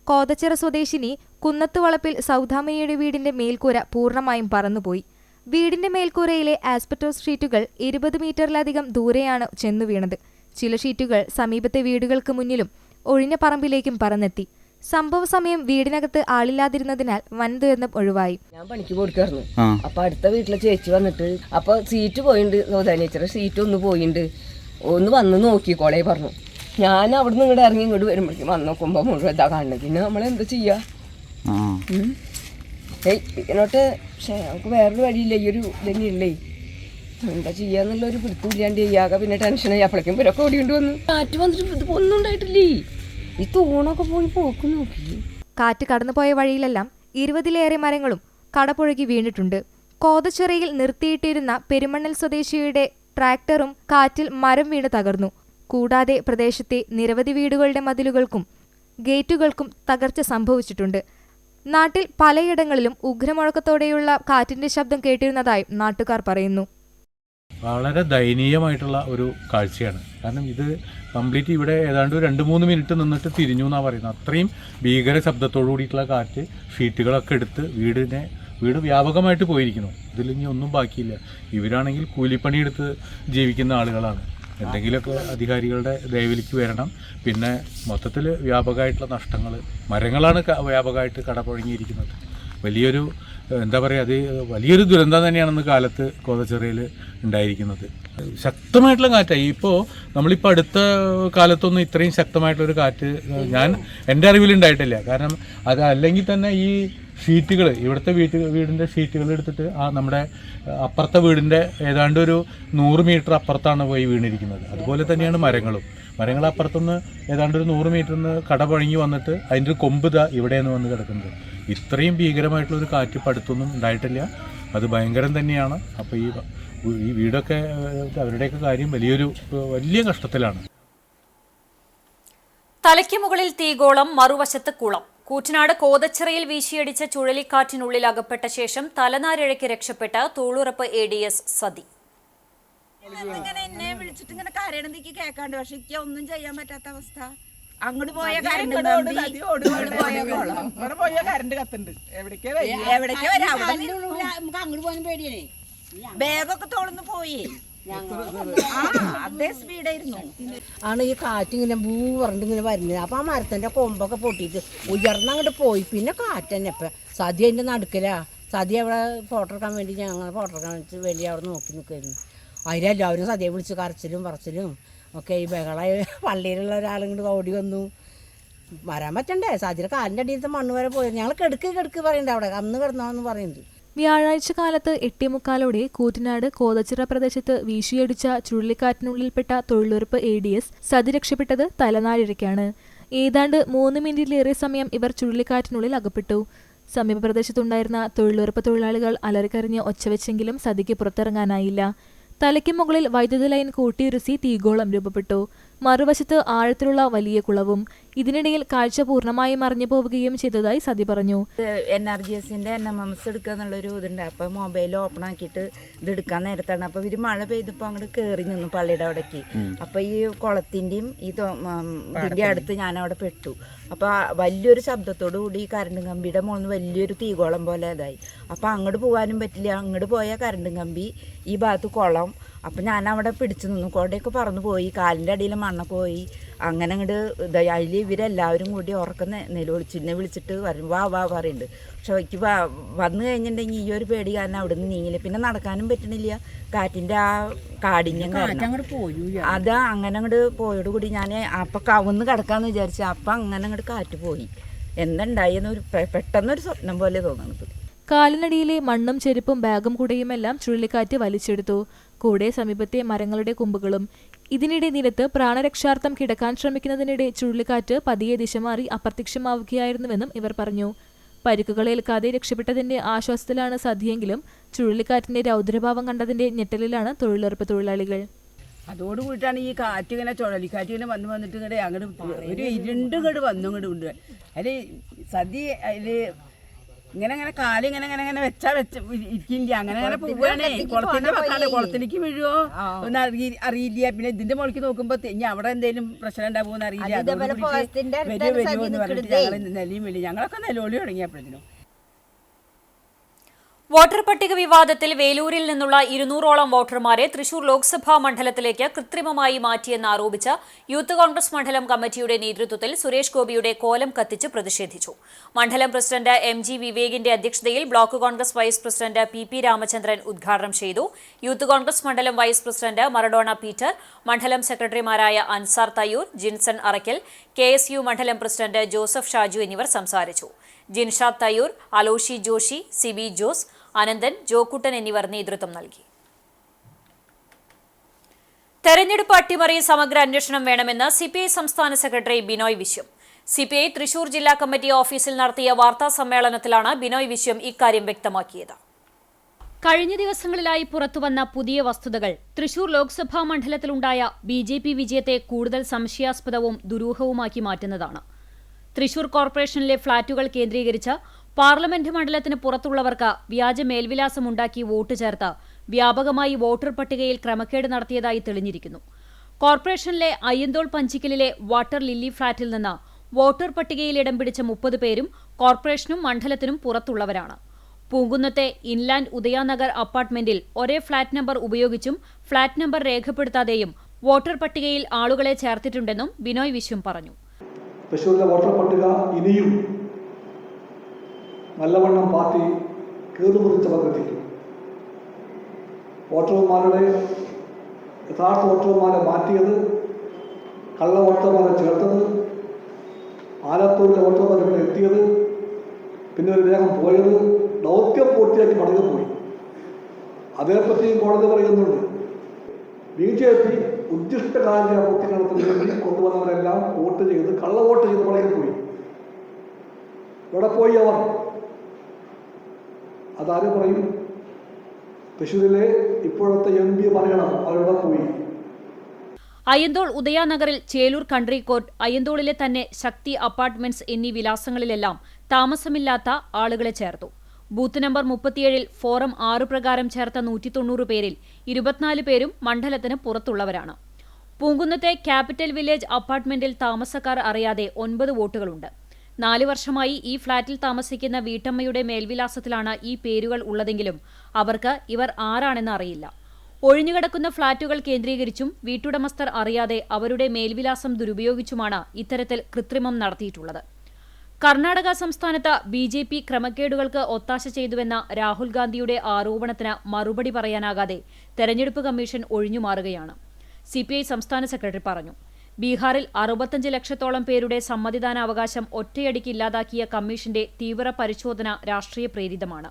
കോതച്ചിറ സ്വദേശിനി കുന്നത്തുവളപ്പിൽ സൗദാമിനിയുടെ വീടിന്റെ മേൽക്കൂര പൂർണ്ണമായും പറന്നുപോയി. വീടിന്റെ മേൽക്കൂരയിലെ ആസ്പെറ്റോസ് ഷീറ്റുകൾ 20 മീറ്ററിലധികം ദൂരെയാണ് ചെന്നു വീണത്. ചില ഷീറ്റുകൾ സമീപത്തെ വീടുകൾക്ക് മുന്നിലും ഒഴിഞ്ഞ പറമ്പിലേക്കും പറന്നെത്തി. സംഭവ സമയം വീടിനകത്ത് ആളില്ലാതിരുന്നതിനാൽ വൻ ദുരന്തം ഒഴിവായി. ഞാൻ പണിക്ക് കൊടുക്കായിരുന്നു. അപ്പൊ അടുത്ത വീട്ടിലെ ചേച്ചി വന്നിട്ട് അപ്പൊ സീറ്റ് പോയിണ്ട്, നോദാനേച്ചറെ സീറ്റ് ഒന്ന് പോയിണ്ട്, ഒന്ന് വന്ന് നോക്കിക്കോളെ പറഞ്ഞു. ഞാൻ അവിടുന്ന് ഇങ്ങോട്ട് ഇറങ്ങി ഇങ്ങോട്ട് വരുമ്പോഴേക്കും വന്ന് നോക്കുമ്പോ മുഴുവൻ ഇതാ കാണുന്നത്. പിന്നെ നമ്മളെന്താ ചെയ്യാ? ഇതിനോട്ട് നമുക്ക് വേറൊരു വഴിയില്ല, ഈ ഒരു തന്നെയില്ലേ, എന്താ ചെയ്യാന്നുള്ളൊരു പിടുത്തമില്ലാണ്ട് ചെയ്യാക. പിന്നെ ടെൻഷനായി. അപ്പോഴേക്കും ഇവരൊക്കെ ഓടിക്കൊണ്ട് വന്നു. കാറ്റ് വന്നിട്ട് ഇത് ഒന്നും ഉണ്ടായിട്ടില്ലേ, ഈ തൂണൊക്കെ പോയി പോക്ക് നോക്കി. കാറ്റ് കടന്നുപോയ വഴിയിലെല്ലാം 20-ലേറെ മരങ്ങളും കടപുഴകി വീണിട്ടുണ്ട്. കോതച്ചിറയിൽ നിർത്തിയിട്ടിരുന്ന പെരുമണ്ണൽ സ്വദേശിയുടെ ട്രാക്ടറും കാറ്റിൽ മരം വീണ് തകർന്നു. കൂടാതെ പ്രദേശത്തെ നിരവധി വീടുകളുടെ മതിലുകൾക്കും ഗേറ്റുകൾക്കും തകർച്ച സംഭവിച്ചിട്ടുണ്ട്. നാട്ടിൽ പലയിടങ്ങളിലും ഉഗ്രമുഴക്കത്തോടെയുള്ള കാറ്റിന്റെ ശബ്ദം കേട്ടിരുന്നതായും നാട്ടുകാർ പറയുന്നു. വളരെ ദയനീയമായിട്ടുള്ള ഒരു കാഴ്ചയാണ്. കാരണം ഇത് കംപ്ലീറ്റ് ഇവിടെ ഏതാണ്ട് 2-3 മിനിറ്റ് നിന്നിട്ട് തിരിഞ്ഞു എന്നാണ് പറയുന്നത്. അത്രയും ഭീകര ശബ്ദത്തോടു കൂടിയിട്ടുള്ള കാറ്റ് ഷീറ്റുകളൊക്കെ എടുത്ത് വീട് വ്യാപകമായിട്ട് പോയിരിക്കുന്നു. ഇതിലിനി ഒന്നും ബാക്കിയില്ല. ഇവരാണെങ്കിൽ കൂലിപ്പണിയെടുത്ത് ജീവിക്കുന്ന ആളുകളാണ്. എന്തെങ്കിലുമൊക്കെ അധികാരികളുടെ ദയവിലേക്ക് വരണം. പിന്നെ മൊത്തത്തിൽ വ്യാപകമായിട്ടുള്ള നഷ്ടങ്ങൾ, മരങ്ങളാണ് വ്യാപകമായിട്ട് കടപുഴങ്ങിയിരിക്കുന്നത്. വലിയൊരു എന്താ പറയുക, അത് വലിയൊരു ദുരന്തം തന്നെയാണെന്ന് കാലത്ത് കോതച്ചിറയിൽ ഉണ്ടായിരിക്കുന്നത്. ശക്തമായിട്ടുള്ള കാറ്റായി. നമ്മളിപ്പോൾ അടുത്ത കാലത്തൊന്നും ഇത്രയും ശക്തമായിട്ടുള്ളൊരു കാറ്റ് എൻ്റെ അറിവിലുണ്ടായിട്ടില്ല. കാരണം അത് അല്ലെങ്കിൽ തന്നെ ഈ ഷീറ്റുകൾ, ഇവിടുത്തെ വീടിൻ്റെ ഷീറ്റുകൾ എടുത്തിട്ട് നമ്മുടെ അപ്പുറത്തെ വീടിൻ്റെ ഏതാണ്ട് ഒരു 100 മീറ്റർ അപ്പുറത്താണ് പോയി വീണിരിക്കുന്നത്. അതുപോലെ തന്നെയാണ് മരങ്ങൾ അപ്പുറത്തുനിന്ന് ഏതാണ്ട് ഒരു 100 മീറ്ററിൽ നിന്ന് കടപുഴങ്ങി വന്നിട്ട് അതിൻ്റെ ഒരു കൊമ്പ് ഇവിടെയാണ് വന്ന് കിടക്കുന്നത്. ഇത്രയും ഭീകരമായിട്ടുള്ളൊരു കാറ്റ് അടുത്തൊന്നും ഉണ്ടായിട്ടില്ല. അത് ഭയങ്കരം തന്നെയാണ്. അപ്പോൾ ഈ വീടൊക്കെ അവരുടെയൊക്കെ കാര്യം വലിയ കഷ്ടത്തിലാണ്. തലയ്ക്ക് മുകളിൽ തീഗോളം, മറുവശത്ത് കുളം. കൂറ്റനാട് കോതച്ചിറയിൽ വീശിയടിച്ച ചുഴലിക്കാറ്റിനുള്ളിൽ അകപ്പെട്ട ശേഷം തലനാരിഴയ്ക്ക് രക്ഷപ്പെട്ട തൊഴിലുറപ്പ് ADS സതി. എന്നെ വിളിച്ചിട്ട് ഇങ്ങനെ കരയണെന്ന് കേൾക്കാണ്ട്, പക്ഷെ എനിക്ക് ഒന്നും ചെയ്യാൻ പറ്റാത്ത അവസ്ഥ. അങ്ങോട്ട് പോയ കരണ്ട് കത്തുണ്ട്, എവിടേക്ക് വരാം. നമുക്ക് അങ്ങോട്ട് പോകാൻ പേടിയേ. ബാഗൊക്കെ തോളന്ന് പോയി. അതേ സ്പീഡായിരുന്നു. ആണ് ഈ കാറ്റിങ്ങനെ ഭൂ പറഞ്ഞിങ്ങനെ വരുന്നത്. അപ്പം ആ മരത്തിൻ്റെ കൊമ്പൊക്കെ പൊട്ടിയിട്ട് ഉയർന്നങ്ങോട്ട് പോയി. പിന്നെ കാറ്റ് തന്നെ. ഇപ്പം സദ്യ അതിൻ്റെ നടുക്കലാ. സദ്യ അവിടെ ഫോട്ടോ എടുക്കാൻ വേണ്ടി ഞങ്ങൾ ഫോട്ടോ എടുക്കാൻ വേണ്ടി അവിടെ നോക്കി നിൽക്കുമായിരുന്നു. അതിലെല്ലാവരും സദ്യയെ വിളിച്ച് കരച്ചിലും പറച്ചിലും ഒക്കെ ഈ ബഹളായി. പള്ളിയിലുള്ള ഒരാളിങ്ങോട്ട് ഓടി വന്നു. വരാൻ പറ്റണ്ടേ? സദ്യയുടെ കാലിൻ്റെ അടിയിലത്തെ മണ്ണ് വരെ പോയി. ഞങ്ങൾ കെടുക്ക് പറയണ്ടേ, അവിടെ അന്ന് കിടന്നോന്ന് പറയുന്നത്. വ്യാഴാഴ്ച കാലത്ത് 8:45 കൂറ്റനാട് കോതച്ചിറ പ്രദേശത്ത് വീശിയടിച്ച ചുഴലിക്കാറ്റിനുള്ളിൽപ്പെട്ട തൊഴിലുറപ്പ് ADS സതി രക്ഷപ്പെട്ടത് തലനാരിഴയ്ക്കാണ്. ഏതാണ്ട് 3 മിനിറ്റിലേറെ സമയം ഇവർ ചുഴലിക്കാറ്റിനുള്ളിൽ അകപ്പെട്ടു. സമീപ പ്രദേശത്തുണ്ടായിരുന്ന തൊഴിലുറപ്പ് തൊഴിലാളികൾ അലറിക്കറിഞ്ഞ് ഒച്ചവെച്ചെങ്കിലും സതിക്ക് പുറത്തിറങ്ങാനായില്ല. തലയ്ക്ക് മുകളിൽ വൈദ്യുതി ലൈൻ കൂട്ടിയുരസി തീഗോളം രൂപപ്പെട്ടു. മറുവശത്ത് ആഴത്തിലുള്ള വലിയ കുളവും. ഇതിനിടയിൽ കാഴ്ച പൂർണ്ണമായും മറിഞ്ഞു പോവുകയും ചെയ്തതായി സതി പറഞ്ഞു. NRGSന്റെ NMMS എടുക്കുക എന്നുള്ളൊരു ഇതുണ്ട്. അപ്പോൾ മൊബൈൽ ഓപ്പൺ ആക്കിയിട്ട് ഇത് എടുക്കാൻ നേരത്താണ്. അപ്പോൾ ഇവർ മഴ പെയ്തപ്പോൾ അങ്ങോട്ട് കയറി നിന്നു പള്ളിയുടെ അവിടേക്ക്. അപ്പോൾ ഈ കുളത്തിൻ്റെയും ഇതിൻ്റെ അടുത്ത് ഞാനവിടെ പെട്ടു. അപ്പോൾ വലിയൊരു ശബ്ദത്തോടു കൂടി ഈ കറണ്ട് കമ്പിയുടെ മുകളിൽ നിന്ന് വലിയൊരു തീകോളം പോലെ ഇതായി. അപ്പോൾ അങ്ങോട്ട് പോകാനും പറ്റില്ല. അങ്ങോട്ട് പോയ കറണ്ട് കമ്പി, ഈ ഭാഗത്ത് കുളം. അപ്പം ഞാൻ അവിടെ പിടിച്ചു നിന്നു. കുടയൊക്കെ പറന്നു പോയി. കാലിൻ്റെ അടിയിൽ മണ്ണൊക്കെ പോയി. അങ്ങനെ അങ്ങോട്ട് ഇതായി. അതിൽ ഇവരെല്ലാവരും കൂടി ഉറക്കം നിലവിളിച്ചിന്നെ വിളിച്ചിട്ട് വരും വാ വാ പറയുന്നുണ്ട്. പക്ഷെ എനിക്ക് വന്നു കഴിഞ്ഞിട്ടുണ്ടെങ്കിൽ ഈ ഒരു പേടി കാരണം അവിടെ നിന്ന് നീങ്ങില്ല. പിന്നെ നടക്കാനും പറ്റണില്ല, കാറ്റിൻ്റെ ആ കാഠിന്യം കാരണം. അതാ അങ്ങനെ അങ്ങോട്ട് പോയോടുകൂടി ഞാൻ അപ്പം കവുന്ന് കിടക്കാമെന്ന് വിചാരിച്ചു. അപ്പം അങ്ങനെ അങ്ങോട്ട് കാറ്റ് പോയി. എന്തുണ്ടായെന്നൊരു പെട്ടെന്നൊരു സ്വപ്നം പോലെ തോന്നുന്നത്. കാലിനടിയിലെ മണ്ണും ചെരുപ്പും ബാഗും കുടയുമെല്ലാം ചുഴലിക്കാറ്റ് വലിച്ചെടുത്തു. കൂടെ സമീപത്തെ മരങ്ങളുടെ കൊമ്പുകളും. ഇതിനിടെ നിലത്ത് പ്രാണരക്ഷാർത്ഥം കിടക്കാൻ ശ്രമിക്കുന്നതിനിടെ ചുഴലിക്കാറ്റ് പതിയെ ദിശ മാറി അപ്രത്യക്ഷമാവുകയായിരുന്നുവെന്നും ഇവർ പറഞ്ഞു. പരിക്കുകളേൽക്കാതെ രക്ഷപ്പെട്ടതിന്റെ ആശ്വാസത്തിലാണ് സദ്യയെങ്കിലും ചുഴലിക്കാറ്റിന്റെ രൗദ്രഭാവം കണ്ടതിന്റെ ഞെട്ടലിലാണ് തൊഴിലുറപ്പ് തൊഴിലാളികൾ. അതോടുകൂടിയിട്ടാണ് ഈ കാറ്റ് ഇങ്ങനെ ചുഴലിക്കാറ്റ് ഇങ്ങനെ വന്നിട്ട് ഇങ്ങോട്ട് അങ്ങോട്ട് ഒരു ഇരുണ്ടുകട് വന്നു ഇങ്ങോട്ട് ഉണ്ട്. അതിൽ സദ്യ അതിൽ ഇങ്ങനെ കാലിങ്ങനെ വെച്ചാൽ ഇരിക്കില്ല. അങ്ങനെ പോവുകയാണേ. കുളത്തിന്റെ പക്കാണ്, കുളത്തിലേക്ക് വീഴുവോ ഒന്ന് അറിയില്ല. പിന്നെ ഇതിന്റെ മുകളിലേക്ക് നോക്കുമ്പോ ഇനി അവിടെ എന്തെങ്കിലും പ്രശ്നം ഉണ്ടാവുമെന്ന് അറിയില്ല. വരുമോ എന്ന് പറഞ്ഞിട്ട് ഞങ്ങൾ നിലയും വലിയ ഞങ്ങളൊക്കെ നിലവിളി തുടങ്ങിയപ്പോഴത്തേനും. വോട്ടർ പട്ടിക വിവാദത്തിൽ വേലൂരിൽ നിന്നുള്ള 200ഓളം വോട്ടർമാരെ തൃശൂർ ലോക്സഭാ മണ്ഡലത്തിലേക്ക് കൃത്രിമമായി മാറ്റിയെന്നാരോപിച്ച് യൂത്ത് കോൺഗ്രസ് മണ്ഡലം കമ്മിറ്റിയുടെ നേതൃത്വത്തിൽ സുരേഷ് ഗോപിയുടെ കോലം കത്തിച്ച് പ്രതിഷേധിച്ചു. മണ്ഡലം പ്രസിഡന്റ് MG വിവേകിന്റെ അധ്യക്ഷതയിൽ block congress vice president PP Ramachandran ഉദ്ഘാടനം ചെയ്തു. യൂത്ത് കോൺഗ്രസ് മണ്ഡലം വൈസ് പ്രസിഡന്റ് മറഡോണ പീറ്റർ, മണ്ഡലം സെക്രട്ടറിമാരായ അൻസാർ തയ്യൂർ, ജിൻസൺ അറക്കൽ, KSU മണ്ഡലം പ്രസിഡന്റ് ജോസഫ് ഷാജു എന്നിവർ സംസാരിച്ചു. ജിൻഷാദ് തയ്യൂർ, അലോഷി ജോഷി, CB ജോസ്, അനന്തൻ, ജോക്കുട്ടൻ എന്നിവർ നേതൃത്വം നൽകി. തെരഞ്ഞെടുപ്പ് അട്ടിമറി സമഗ്ര അന്വേഷണം വേണമെന്ന് CPI സംസ്ഥാന സെക്രട്ടറി ബിനോയ് വിശ്വം. CPI തൃശൂർ ജില്ലാ കമ്മിറ്റി ഓഫീസിൽ നടത്തിയ വാർത്താ സമ്മേളനത്തിലാണ് ബിനോയ് വിശ്വം ഇക്കാര്യം വ്യക്തമാക്കിയത്. കഴിഞ്ഞ ദിവസങ്ങളിലായി പുറത്തുവന്ന പുതിയ വസ്തുതകൾ തൃശൂർ ലോക്സഭാ മണ്ഡലത്തിലുണ്ടായ BJP വിജയത്തെ കൂടുതൽ സംശയാസ്പദവും ദുരൂഹവുമാക്കി മാറ്റുന്നതാണ്. തൃശൂർ കോർപ്പറേഷനിലെ ഫ്ളാറ്റുകൾ കേന്ദ്രീകരിച്ച് പാർലമെന്റ് മണ്ഡലത്തിന് പുറത്തുള്ളവർക്ക് വ്യാജ മേൽവിലാസമുണ്ടാക്കി വോട്ട് ചേർത്ത് വ്യാപകമായി വോട്ടർ പട്ടികയിൽ ക്രമക്കേട് നടത്തിയതായി തെളിഞ്ഞിരിക്കുന്നു. കോർപ്പറേഷനിലെ അയ്യന്തോൾ പഞ്ചിക്കലിലെ വാട്ടർ ലില്ലി ഫ്ളാറ്റിൽ നിന്ന് വോട്ടർ പട്ടികയിൽ ഇടം പിടിച്ച 30 പേരും കോർപ്പറേഷനും മണ്ഡലത്തിനും പുറത്തുള്ളവരാണ്. പൂങ്കുന്നത്തെ ഇൻലാൻഡ് ഉദയാനഗർ അപ്പാർട്ട്മെന്റിൽ ഒരേ ഫ്ളാറ്റ് നമ്പർ ഉപയോഗിച്ചും ഫ്ളാറ്റ് നമ്പർ രേഖപ്പെടുത്താതെയും വോട്ടർ പട്ടികയിൽ ആളുകളെ ചേർത്തിട്ടുണ്ടെന്നും ബിനോയ് വിശ്വം പറഞ്ഞു. തൃശ്ശൂരിലെ വോട്ടർ പട്ടിക ഇനിയും നല്ലവണ്ണം പാർട്ടി കീറുമുറിച്ച് പങ്കെടുത്തിരിക്കും. വോട്ടർമാരുടെ യഥാർത്ഥ വോട്ടർമാരെ മാറ്റിയത്, കള്ള വോട്ടർമാരെ ചേർത്തത്, ആലത്തൂരിലെ വോട്ടർമാരെ ഇവിടെ എത്തിയത്, പിന്നെ ഒരു വേഗം പോയത്, ദൗത്യം പൂർത്തിയാക്കി മടങ്ങിപ്പോയി. അതേപ്പറ്റിയും കോടതി പറയുന്നുണ്ട്. BJP ഉദ്ദിഷ്ടകാര്യ പൂർത്തീകരണത്തിന് വേണ്ടി കൊണ്ടുവന്നവരെല്ലാം വോട്ട് ചെയ്ത് കള്ളവോട്ട് ചെയ്ത് മടങ്ങിപ്പോയി. എവിടെ പോയി അവർ? അതാരും പറയും? തൃശ്ശൂരിലെ ഇപ്പോഴത്തെ MP പറയണം അവരുടെ പോയി. അയ്യന്തോൾ ഉദയാനഗറിൽ ചേലൂർ കൺട്രി കോർട്ട്, അയ്യന്തോളിലെ തന്നെ ശക്തി അപ്പാർട്ട്മെന്റ്സ് എന്നീ വിലാസങ്ങളിലെല്ലാം താമസമില്ലാത്ത ആളുകളെ ചേർത്തു. ബൂത്ത് നമ്പർ 37-ൽ ഫോറം 6 പ്രകാരം ചേർത്ത 190 പേരിൽ 24 പേരും മണ്ഡലത്തിന് പുറത്തുള്ളവരാണ്. പൂങ്കുന്നത്തെ ക്യാപിറ്റൽ വില്ലേജ് അപ്പാർട്ട്മെന്റിൽ താമസക്കാർ അറിയാതെ 9 വോട്ടുകളുണ്ട്. 4 വർഷമായി ഈ ഫ്ളാറ്റിൽ താമസിക്കുന്ന വീട്ടമ്മയുടെ മേൽവിലാസത്തിലാണ് ഈ പേരുകൾ ഉള്ളതെങ്കിലും അവർക്ക് ഇവർ ആരാണെന്ന് അറിയില്ല. ഒഴിഞ്ഞുകിടക്കുന്ന ഫ്ളാറ്റുകൾ കേന്ദ്രീകരിച്ചും വീട്ടുടമസ്ഥർ അറിയാതെ അവരുടെ മേൽവിലാസം ദുരുപയോഗിച്ചുമാണ് ഇത്തരത്തിൽ കൃത്രിമം നടത്തിയിട്ടുള്ളത്. കർണാടക സംസ്ഥാനത്ത് BJP ക്രമക്കേടുകൾക്ക് ഒത്താശ ചെയ്തുവെന്ന രാഹുൽ ഗാന്ധിയുടെ ആരോപണത്തിന് മറുപടി പറയാനാകാതെ തെരഞ്ഞെടുപ്പ് കമ്മീഷൻ ഒഴിഞ്ഞുമാറുകയാണ്. CPI സംസ്ഥാന സെക്രട്ടറി പറഞ്ഞു. ബീഹാറിൽ 65 ലക്ഷത്തോളം പേരുടെ സമ്മതിദാനാവകാശം ഒറ്റയടിക്ക് ഇല്ലാതാക്കിയ കമ്മീഷന്റെ തീവ്ര പരിശോധന രാഷ്ട്രീയ പ്രേരിതമാണ്.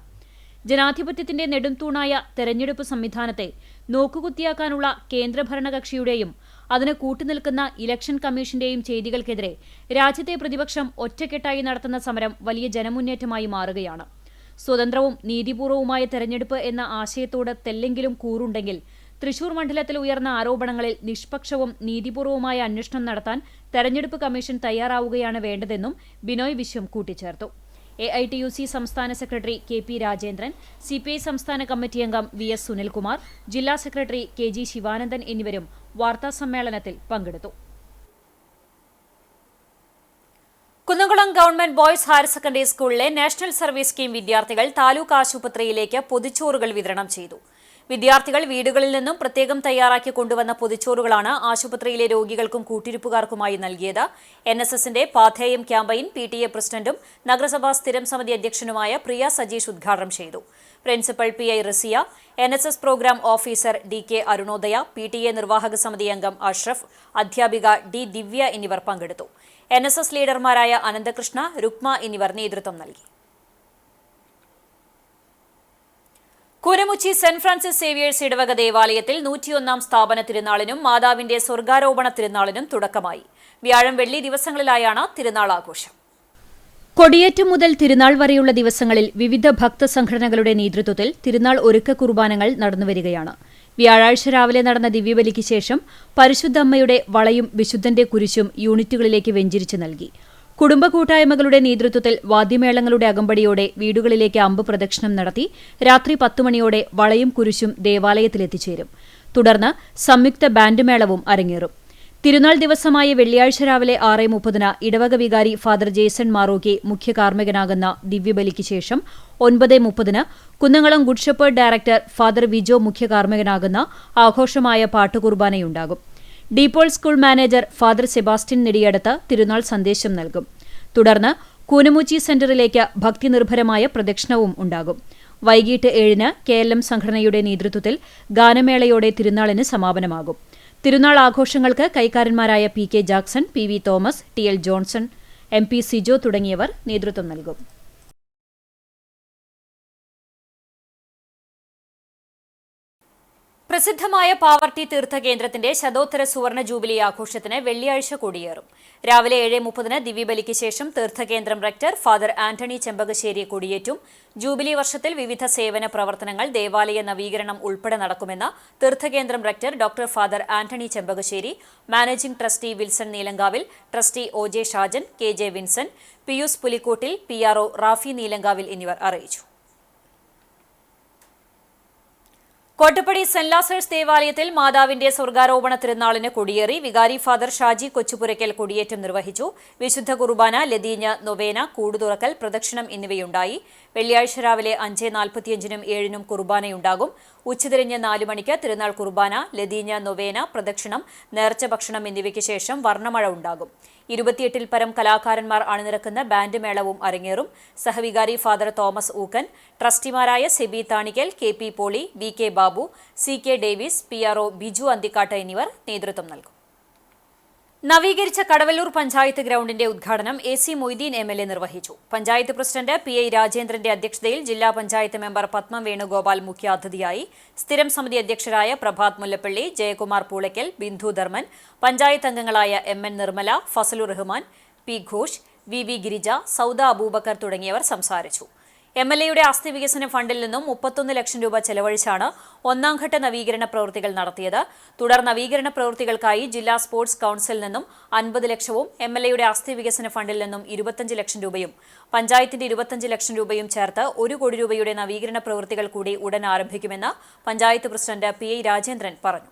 ജനാധിപത്യത്തിന്റെ നെടുംതൂണായ തെരഞ്ഞെടുപ്പ് സംവിധാനത്തെ നോക്കുകുത്തിയാക്കാനുള്ള കേന്ദ്രഭരണകക്ഷിയുടെയും അതിന് കൂട്ടുനിൽക്കുന്ന ഇലക്ഷൻ കമ്മീഷന്റെയും ചെയ്തികൾക്കെതിരെ രാജ്യത്തെ പ്രതിപക്ഷം ഒറ്റക്കെട്ടായി നടത്തുന്ന സമരം വലിയ ജനമുന്നേറ്റമായി മാറുകയാണ്. സ്വതന്ത്രവും നീതിപൂർവവുമായ തെരഞ്ഞെടുപ്പ് എന്ന ആശയത്തോട് തെല്ലെങ്കിലും കൂറുണ്ടെങ്കിൽ തൃശൂർ മണ്ഡലത്തിൽ ഉയർന്ന ആരോപണങ്ങളിൽ നിഷ്പക്ഷവും നീതിപൂർവവുമായ അന്വേഷണം നടത്താൻ തെരഞ്ഞെടുപ്പ് കമ്മീഷൻ തയ്യാറാവുകയാണ് വേണ്ടതെന്നും ബിനോയ് വിശ്വം കൂട്ടിച്ചേർത്തു. AITUC സംസ്ഥാന സെക്രട്ടറി KP രാജേന്ദ്രൻ, CPI സംസ്ഥാന കമ്മിറ്റി അംഗം VS സുനിൽകുമാർ, ജില്ലാ സെക്രട്ടറി KG ശിവാനന്ദൻ എന്നിവരും വാർത്താസമ്മേളനത്തിൽ പങ്കെടുത്തു. Kunnamkulam government boys higher secondary സ്കൂളിലെ നാഷണൽ സർവീസ് സ്കീം വിദ്യാർത്ഥികൾ താലൂക്ക് ആശുപത്രിയിലേക്ക് പൊതിച്ചോറുകൾ വിതരണം ചെയ്തു. വിദ്യാർത്ഥികൾ വീടുകളിൽ നിന്നും പ്രത്യേകം തയ്യാറാക്കി കൊണ്ടുവന്ന പൊതിച്ചോറുകളാണ് ആശുപത്രിയിലെ രോഗികൾക്കും കൂട്ടിരിപ്പുകാർക്കുമായി നൽകിയത്. NSSന്റെ പാഥേയം ക്യാമ്പയിൻ PTA പ്രസിഡന്റും നഗരസഭാ സ്ഥിരം സമിതി അധ്യക്ഷനുമായ പ്രിയ സജീഷ് ഉദ്ഘാടനം ചെയ്തു. Principal PI Raziya, NSS programme officer DK Arunodaya, PTA നിർവാഹക സമിതി അംഗം അഷ്റഫ്, അധ്യാപിക D ദിവ്യ എന്നിവർ പങ്കെടുത്തു. NSS ലീഡർമാരായ അനന്തകൃഷ്ണ, രുക്മ എന്നിവർ നേതൃത്വം നൽകി. കൂനമുച്ചി സെന്റ് ഫ്രാൻസിസ് സേവിയേഴ്സ് ഇടവക ദേവാലയത്തിൽ 101 സ്ഥാപന തിരുനാളിനും മാതാവിന്റെ സ്വർഗാരോപണ തിരുനാളിനും തുടക്കമായി. വ്യാഴം, വെള്ളി ദിവസങ്ങളിലായാണ് തിരുനാൾ ആഘോഷം. കൊടിയേറ്റം മുതൽ തിരുനാൾ വരെയുള്ള ദിവസങ്ങളിൽ വിവിധ ഭക്തസംഘടനകളുടെ നേതൃത്വത്തിൽ തിരുനാൾ ഒരുക്ക കുർബാനകൾ നടന്നുവരികയാണ്. വ്യാഴാഴ്ച രാവിലെ നടന്ന ദിവ്യബലിക്ക് ശേഷം പരിശുദ്ധ അമ്മയുടെ വളയും വിശുദ്ധന്റെ കുരിശും യൂണിറ്റുകളിലേക്ക് വെഞ്ചരിച്ച് നൽകി. കുടുംബ കൂട്ടായ്മകളുടെ നേതൃത്വത്തിൽ വാദ്യമേളങ്ങളുടെ അകമ്പടിയോടെ വീടുകളിലേക്ക് അമ്പ് പ്രദക്ഷിണം നടത്തി രാത്രി 10 മണിയോടെ വളയും കുരിശും ദേവാലയത്തിലെത്തിച്ചേരും. തുടർന്ന് സംയുക്ത ബാൻഡ് മേളവും അരങ്ങേറും. തിരുനാൾ ദിവസമായ വെള്ളിയാഴ്ച രാവിലെ 6:30 ഇടവക വികാരി ഫാദർ ജേസൺ മാറോക്കി മുഖ്യ കാർമ്മികനാകുന്ന ദിവ്യബലിക്ക് ശേഷം 9:30 Kunnamkulam good shepherd director father Vijo മുഖ്യ കാർമ്മികനാകുന്ന ആഘോഷമായ പാട്ടുകുർബാനയുണ്ടാകും. De Paul school manager father Sebastian Nediyadath തിരുനാൾ സന്ദേശം നൽകും. തുടർന്ന് കൂനമുച്ചി സെന്ററിലേക്ക് ഭക്തിനിർഭരമായ പ്രദക്ഷിണവും ഉണ്ടാകും. വൈകിട്ട് 7 KLM സംഘടനയുടെ നേതൃത്വത്തിൽ ഗാനമേളയോടെ തിരുനാളിന് സമാപനമാകും. തിരുനാൾ ആഘോഷങ്ങൾക്ക് കൈക്കാരന്മാരായ PK Jackson, PV Thomas, TL Johnson, MP Sijo തുടങ്ങിയവർ നേതൃത്വം നൽകും. പ്രസിദ്ധമായ പാവർട്ടി തീർത്ഥകേന്ദ്രത്തിന്റെ ശതോത്തര സുവർണ ജൂബിലി ആഘോഷത്തിന് വെള്ളിയാഴ്ച കൊടിയേറും. രാവിലെ 7:30 ദിവ്യബലിക്ക് ശേഷം തീർത്ഥകേന്ദ്രം റെക്ടർ ഫാദർ ആന്റണി ചെമ്പകശ്ശേരി കൊടിയേറ്റും. ജൂബിലി വർഷത്തിൽ വിവിധ സേവന പ്രവർത്തനങ്ങൾ, ദേവാലയ നവീകരണം ഉൾപ്പെടെ നടക്കുമെന്ന് തീർത്ഥകേന്ദ്രം rector doctor father Antony Chembakassery, managing trustee Wilson Neelankavil, trustee OJ Shajan, KJ Vinson, Pius Pulikkottil, PRO Rafi Neelankavil എന്നിവർ അറിയിച്ചു. കോട്ടപ്പടി സെന്റ് ലാസേഴ്സ് ദേവാലയത്തിൽ മാതാവിന്റെ സ്വർഗാരോപണ തിരുനാളിന് കൊടിയേറി. വികാരി ഫാദർ ഷാജി കൊച്ചുപുരയ്ക്കൽ കൊടിയേറ്റം നിർവഹിച്ചു. വിശുദ്ധ കുർബാന, ലതീഞ്ഞ്, നൊവേന, കൂടുതുറക്കൽ, പ്രദക്ഷിണം എന്നിവയുണ്ടായി. വെള്ളിയാഴ്ച രാവിലെ 5:45-നും 7-നും കുർബാനയുണ്ടാകും. ഉച്ചതിരിഞ്ഞ് 4 മണിക്ക് തിരുനാൾ കുർബാന, ലതീഞ്ഞ്, നൊവേന, പ്രദക്ഷിണം, നേർച്ച ഭക്ഷണം എന്നിവയ്ക്ക് ശേഷം വർണ്ണമഴ ഉണ്ടാകും. 28-ൽ പരം കലാകാരന്മാർ അണിനിരക്കുന്ന ബാൻഡ് മേളവും അരങ്ങേറും. സഹവികാരി ഫാദർ തോമസ് ഊക്കൻ, ട്രസ്റ്റിമാരായ Seby Thanikkal, KP Poly, VK Babu, CK Davis, PRO Biju Anthikkad എന്നിവർ നേതൃത്വം നൽകും. നവീകരിച്ച കടവല്ലൂർ പഞ്ചായത്ത് ഗ്രൗണ്ടിന്റെ ഉദ്ഘാടനം AC മൊയ്തീൻ MLA നിർവഹിച്ചു. പഞ്ചായത്ത് പ്രസിഡന്റ് PI രാജേന്ദ്രന്റെ അധ്യക്ഷതയിൽ ജില്ലാ പഞ്ചായത്ത് മെമ്പർ പത്മം വേണുഗോപാൽ മുഖ്യാതിഥിയായി. സ്ഥിരം സമിതി അധ്യക്ഷരായ പ്രഭാത് മുല്ലപ്പള്ളി, ജയകുമാർ പൂളയ്ക്കൽ, ബിന്ദു ധർമ്മൻ, പഞ്ചായത്ത് അംഗങ്ങളായ MN Nirmala, Fazlur Rahman, P Ghosh, VV Girija, Sauda Abubakar തുടങ്ങിയവർ സംസാരിച്ചു. MLAയുടെ ആസ്തി വികസന ഫണ്ടിൽ നിന്നും 31 ലക്ഷം രൂപ ചെലവഴിച്ചാണ് ഒന്നാംഘട്ട നവീകരണ പ്രവൃത്തികൾ നടത്തിയത്. തുടർ നവീകരണ പ്രവൃത്തികൾക്കായി ജില്ലാ സ്പോർട്സ് കൌൺസിലിൽ നിന്നും 50 ലക്ഷവും MLAയുടെ ആസ്തി വികസന ഫണ്ടിൽ നിന്നും 25 ലക്ഷം രൂപയും പഞ്ചായത്തിന്റെ 25 ലക്ഷം രൂപയും ചേർത്ത് 1 കോടി രൂപയുടെ നവീകരണ പ്രവൃത്തികൾ കൂടി ഉടൻ ആരംഭിക്കുമെന്ന് പഞ്ചായത്ത് പ്രസിഡന്റ് PI രാജേന്ദ്രൻ പറഞ്ഞു.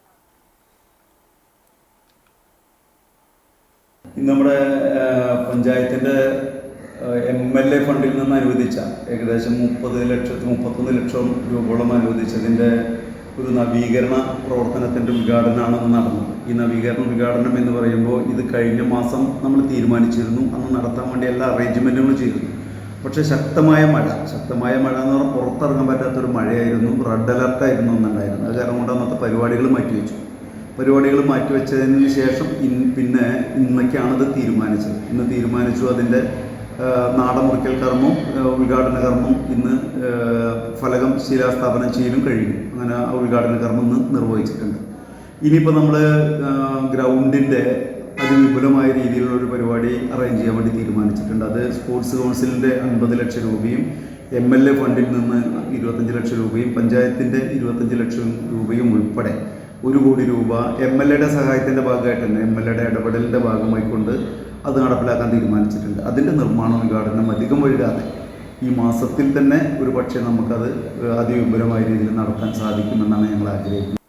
നമ്മുടെ പഞ്ചായത്തിന്റെ MLA ഫണ്ടിൽ നിന്ന് അനുവദിച്ച ഏകദേശം 31 ലക്ഷം രൂപയോളം അനുവദിച്ചതിൻ്റെ ഒരു നവീകരണ പ്രവർത്തനത്തിൻ്റെ ഉദ്ഘാടനമാണ് നടന്നത്. ഈ ഉദ്ഘാടനം എന്ന് പറയുമ്പോൾ ഇത് കഴിഞ്ഞ മാസം നമ്മൾ തീരുമാനിച്ചിരുന്നു. അന്ന് നടത്താൻ വേണ്ടി എല്ലാ അറേഞ്ച്മെൻറ്റുകളും ചെയ്തിരുന്നു. പക്ഷേ ശക്തമായ മഴ എന്ന് പറഞ്ഞാൽ പുറത്തിറങ്ങാൻ പറ്റാത്തൊരു മഴയായിരുന്നു. റെഡ് അലർട്ടായിരുന്നു അന്നുണ്ടായിരുന്നത്. അത് കാരണം കൊണ്ട് അന്നത്തെ പരിപാടികൾ മാറ്റിവെച്ചതിന് ശേഷം പിന്നെ ഇന്നൊക്കെയാണത് തീരുമാനിച്ചത്. ഇന്ന് തീരുമാനിച്ചു. അതിൻ്റെ നാടമുറിക്കൽ കർമ്മവും ഉദ്ഘാടന കർമ്മം ഇന്ന് ഫലകം ശിലാസ്ഥാപനം ചെയ്യലും കഴിഞ്ഞു. അങ്ങനെ ആ ഉദ്ഘാടന കർമ്മം ഇന്ന് നിർവഹിച്ചിട്ടുണ്ട്. ഇനിയിപ്പോൾ നമ്മൾ ഗ്രൗണ്ടിൻ്റെ അതിവിപുലമായ രീതിയിലുള്ളൊരു പരിപാടി അറേഞ്ച് ചെയ്യാൻ വേണ്ടി തീരുമാനിച്ചിട്ടുണ്ട്. അത് സ്പോർട്സ് കൗൺസിലിൻ്റെ 50 ലക്ഷം രൂപയും MLA ഫണ്ടിൽ നിന്ന് 25 ലക്ഷം രൂപയും പഞ്ചായത്തിൻ്റെ 25 ലക്ഷം രൂപയും ഉൾപ്പെടെ 1 കോടി രൂപ MLAയുടെ സഹായത്തിൻ്റെ ഭാഗമായിട്ട് തന്നെ MLAയുടെ ഇടപെടലിൻ്റെ ഭാഗമായിക്കൊണ്ട് അത് നടപ്പിലാക്കാൻ തീരുമാനിച്ചിട്ടുണ്ട്. അതിൻ്റെ നിർമ്മാണ ഉദ്ഘാടനം അധികം വൈകാതെ ഈ മാസത്തിൽ തന്നെ ഒരു പക്ഷേ നമുക്കത് അതിവിപുലമായ രീതിയിൽ നടത്താൻ സാധിക്കുമെന്നാണ് ഞങ്ങൾ ആഗ്രഹിക്കുന്നത്.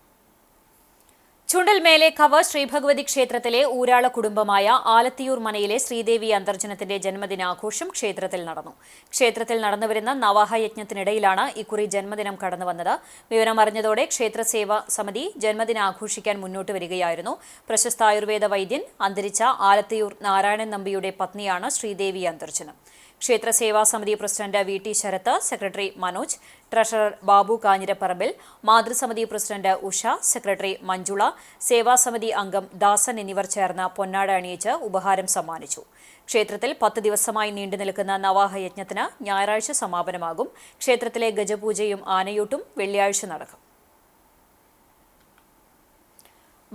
ചുണ്ടൽ മേലേക്കാവ് ശ്രീഭഗവതി ക്ഷേത്രത്തിലെ ഊരാള കുടുംബമായ ആലത്തിയൂർ മനയിലെ ശ്രീദേവി അന്തർജനത്തിന്റെ ജന്മദിനാഘോഷം ക്ഷേത്രത്തിൽ നടന്നു. ക്ഷേത്രത്തിൽ നടന്നുവരുന്ന നവാഹയജ്ഞത്തിനിടയിലാണ് ഇക്കുറി ജന്മദിനം കടന്നുവന്നത്. വിവരമറിഞ്ഞതോടെ ക്ഷേത്രസേവാ സമിതി ജന്മദിനാഘോഷിക്കാൻ മുന്നോട്ട് വരികയായിരുന്നു. പ്രശസ്ത ആയുർവേദ വൈദ്യൻ അന്തരിച്ച ആലത്തിയൂർ നാരായണൻ നമ്പിയുടെ പത്നിയാണ് ശ്രീദേവി അന്തർജനം. ക്ഷേത്രസേവാ സമിതി president V T. Sarath, secretary Manoj, treasurer Babu Kanjirapparambil, മാതൃസമിതി പ്രസിഡന്റ് ഉഷ, സെക്രട്ടറി മഞ്ജുള, സേവാസമിതി അംഗം ദാസൻ എന്നിവർ ചേർന്ന് പൊന്നാട അണിയിച്ച് ഉപഹാരം സമ്മാനിച്ചു. ക്ഷേത്രത്തിൽ 10 ദിവസമായി നീണ്ടുനിൽക്കുന്ന നവാഹയജ്ഞത്തിന് ഞായറാഴ്ച സമാപനമാകും. ക്ഷേത്രത്തിലെ ഗജപൂജയും ആനയൂട്ടും വെള്ളിയാഴ്ച നടക്കും.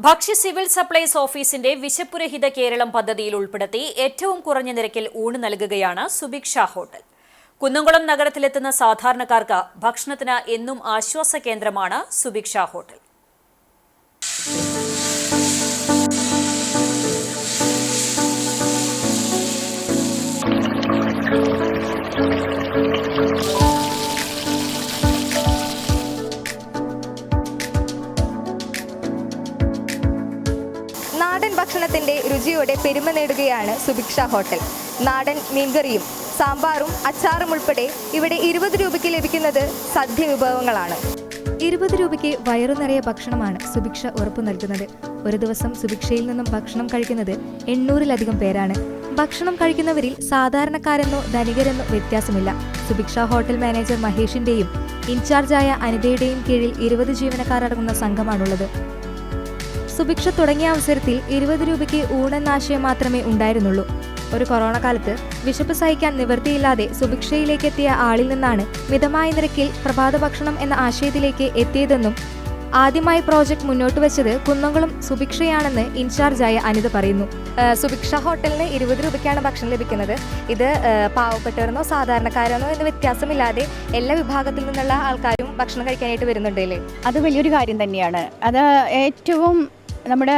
ഭക്ഷ്യ സിവിൽ സപ്ലൈസ് ഓഫീസിന്റെ വിശപ്പുരഹിത കേരളം പദ്ധതിയിൽ ഉൾപ്പെടുത്തി ഏറ്റവും കുറഞ്ഞ നിരക്കിൽ ഊണ് നൽകുകയാണ് സുഭിക്ഷ ഹോട്ടൽ. കുന്നംകുളം നഗരത്തിലെത്തുന്ന സാധാരണക്കാർക്ക് ഭക്ഷണത്തിന് എന്നും ആശ്വാസ കേന്ദ്രമാണ് സുഭിക്ഷ ഹോട്ടൽ. നാടൻ ഭക്ഷണത്തിന്റെ രുചിയോടെ പെരുമ നേടുകയാണ് സുഭിക്ഷ ഹോട്ടൽ. നാടൻ മീൻകറിയും സാമ്പാറും അച്ചാറും ഉൾപ്പെടെ ഇവിടെ 20 രൂപയ്ക്ക് ലഭിക്കുന്നത് സദ്യ വിഭവങ്ങളാണ്. 20 രൂപയ്ക്ക് വയറു നിറയെ ഭക്ഷണമാണ് സുഭിക്ഷ ഉറപ്പു നൽകുന്നത്. ഒരു ദിവസം സുഭിക്ഷയിൽ നിന്നും ഭക്ഷണം കഴിക്കുന്നത് 800-ലധികം പേരാണ്. ഭക്ഷണം കഴിക്കുന്നവരിൽ സാധാരണക്കാരെന്നോ ധനികരെന്നോ വ്യത്യാസമില്ല. സുഭിക്ഷ ഹോട്ടൽ മാനേജർ മഹേഷിന്റെയും ഇൻചാർജായ അനിതയുടെയും കീഴിൽ 20 ജീവനക്കാരടങ്ങുന്ന സംഘമാണുള്ളത്. സുഭിക്ഷ തുടങ്ങിയ അവസരത്തിൽ 20 രൂപയ്ക്ക് ഊണെന്ന ആശയം മാത്രമേ ഉണ്ടായിരുന്നുള്ളൂ. ഒരു കൊറോണ കാലത്ത് വിശപ്പ് സഹിക്കാൻ നിവൃത്തിയില്ലാതെ സുഭിക്ഷയിലേക്ക് എത്തിയ ആളിൽ നിന്നാണ് മിതമായ നിരക്കിൽ പ്രഭാത ഭക്ഷണം എന്ന ആശയത്തിലേക്ക് എത്തിയതെന്നും ആദ്യമായി പ്രോജക്ട് മുന്നോട്ട് വെച്ചത് കുന്നംകുളം സുഭിക്ഷയാണെന്ന് ഇൻചാർജായ അനിത പറയുന്നു. സുഭിക്ഷ ഹോട്ടലിന് 20 രൂപയ്ക്കാണ് ഭക്ഷണം ലഭിക്കുന്നത്. ഇത് പാവപ്പെട്ടവരെന്നോ സാധാരണക്കാരെന്നോ എന്ന് വ്യത്യാസമില്ലാതെ എല്ലാ വിഭാഗത്തിൽ നിന്നുള്ള ആൾക്കാരും ഭക്ഷണം കഴിക്കാനായിട്ട് വരുന്നുണ്ടല്ലേ? അത് വലിയൊരു കാര്യം തന്നെയാണ്. അത് ഏറ്റവും നമ്മുടെ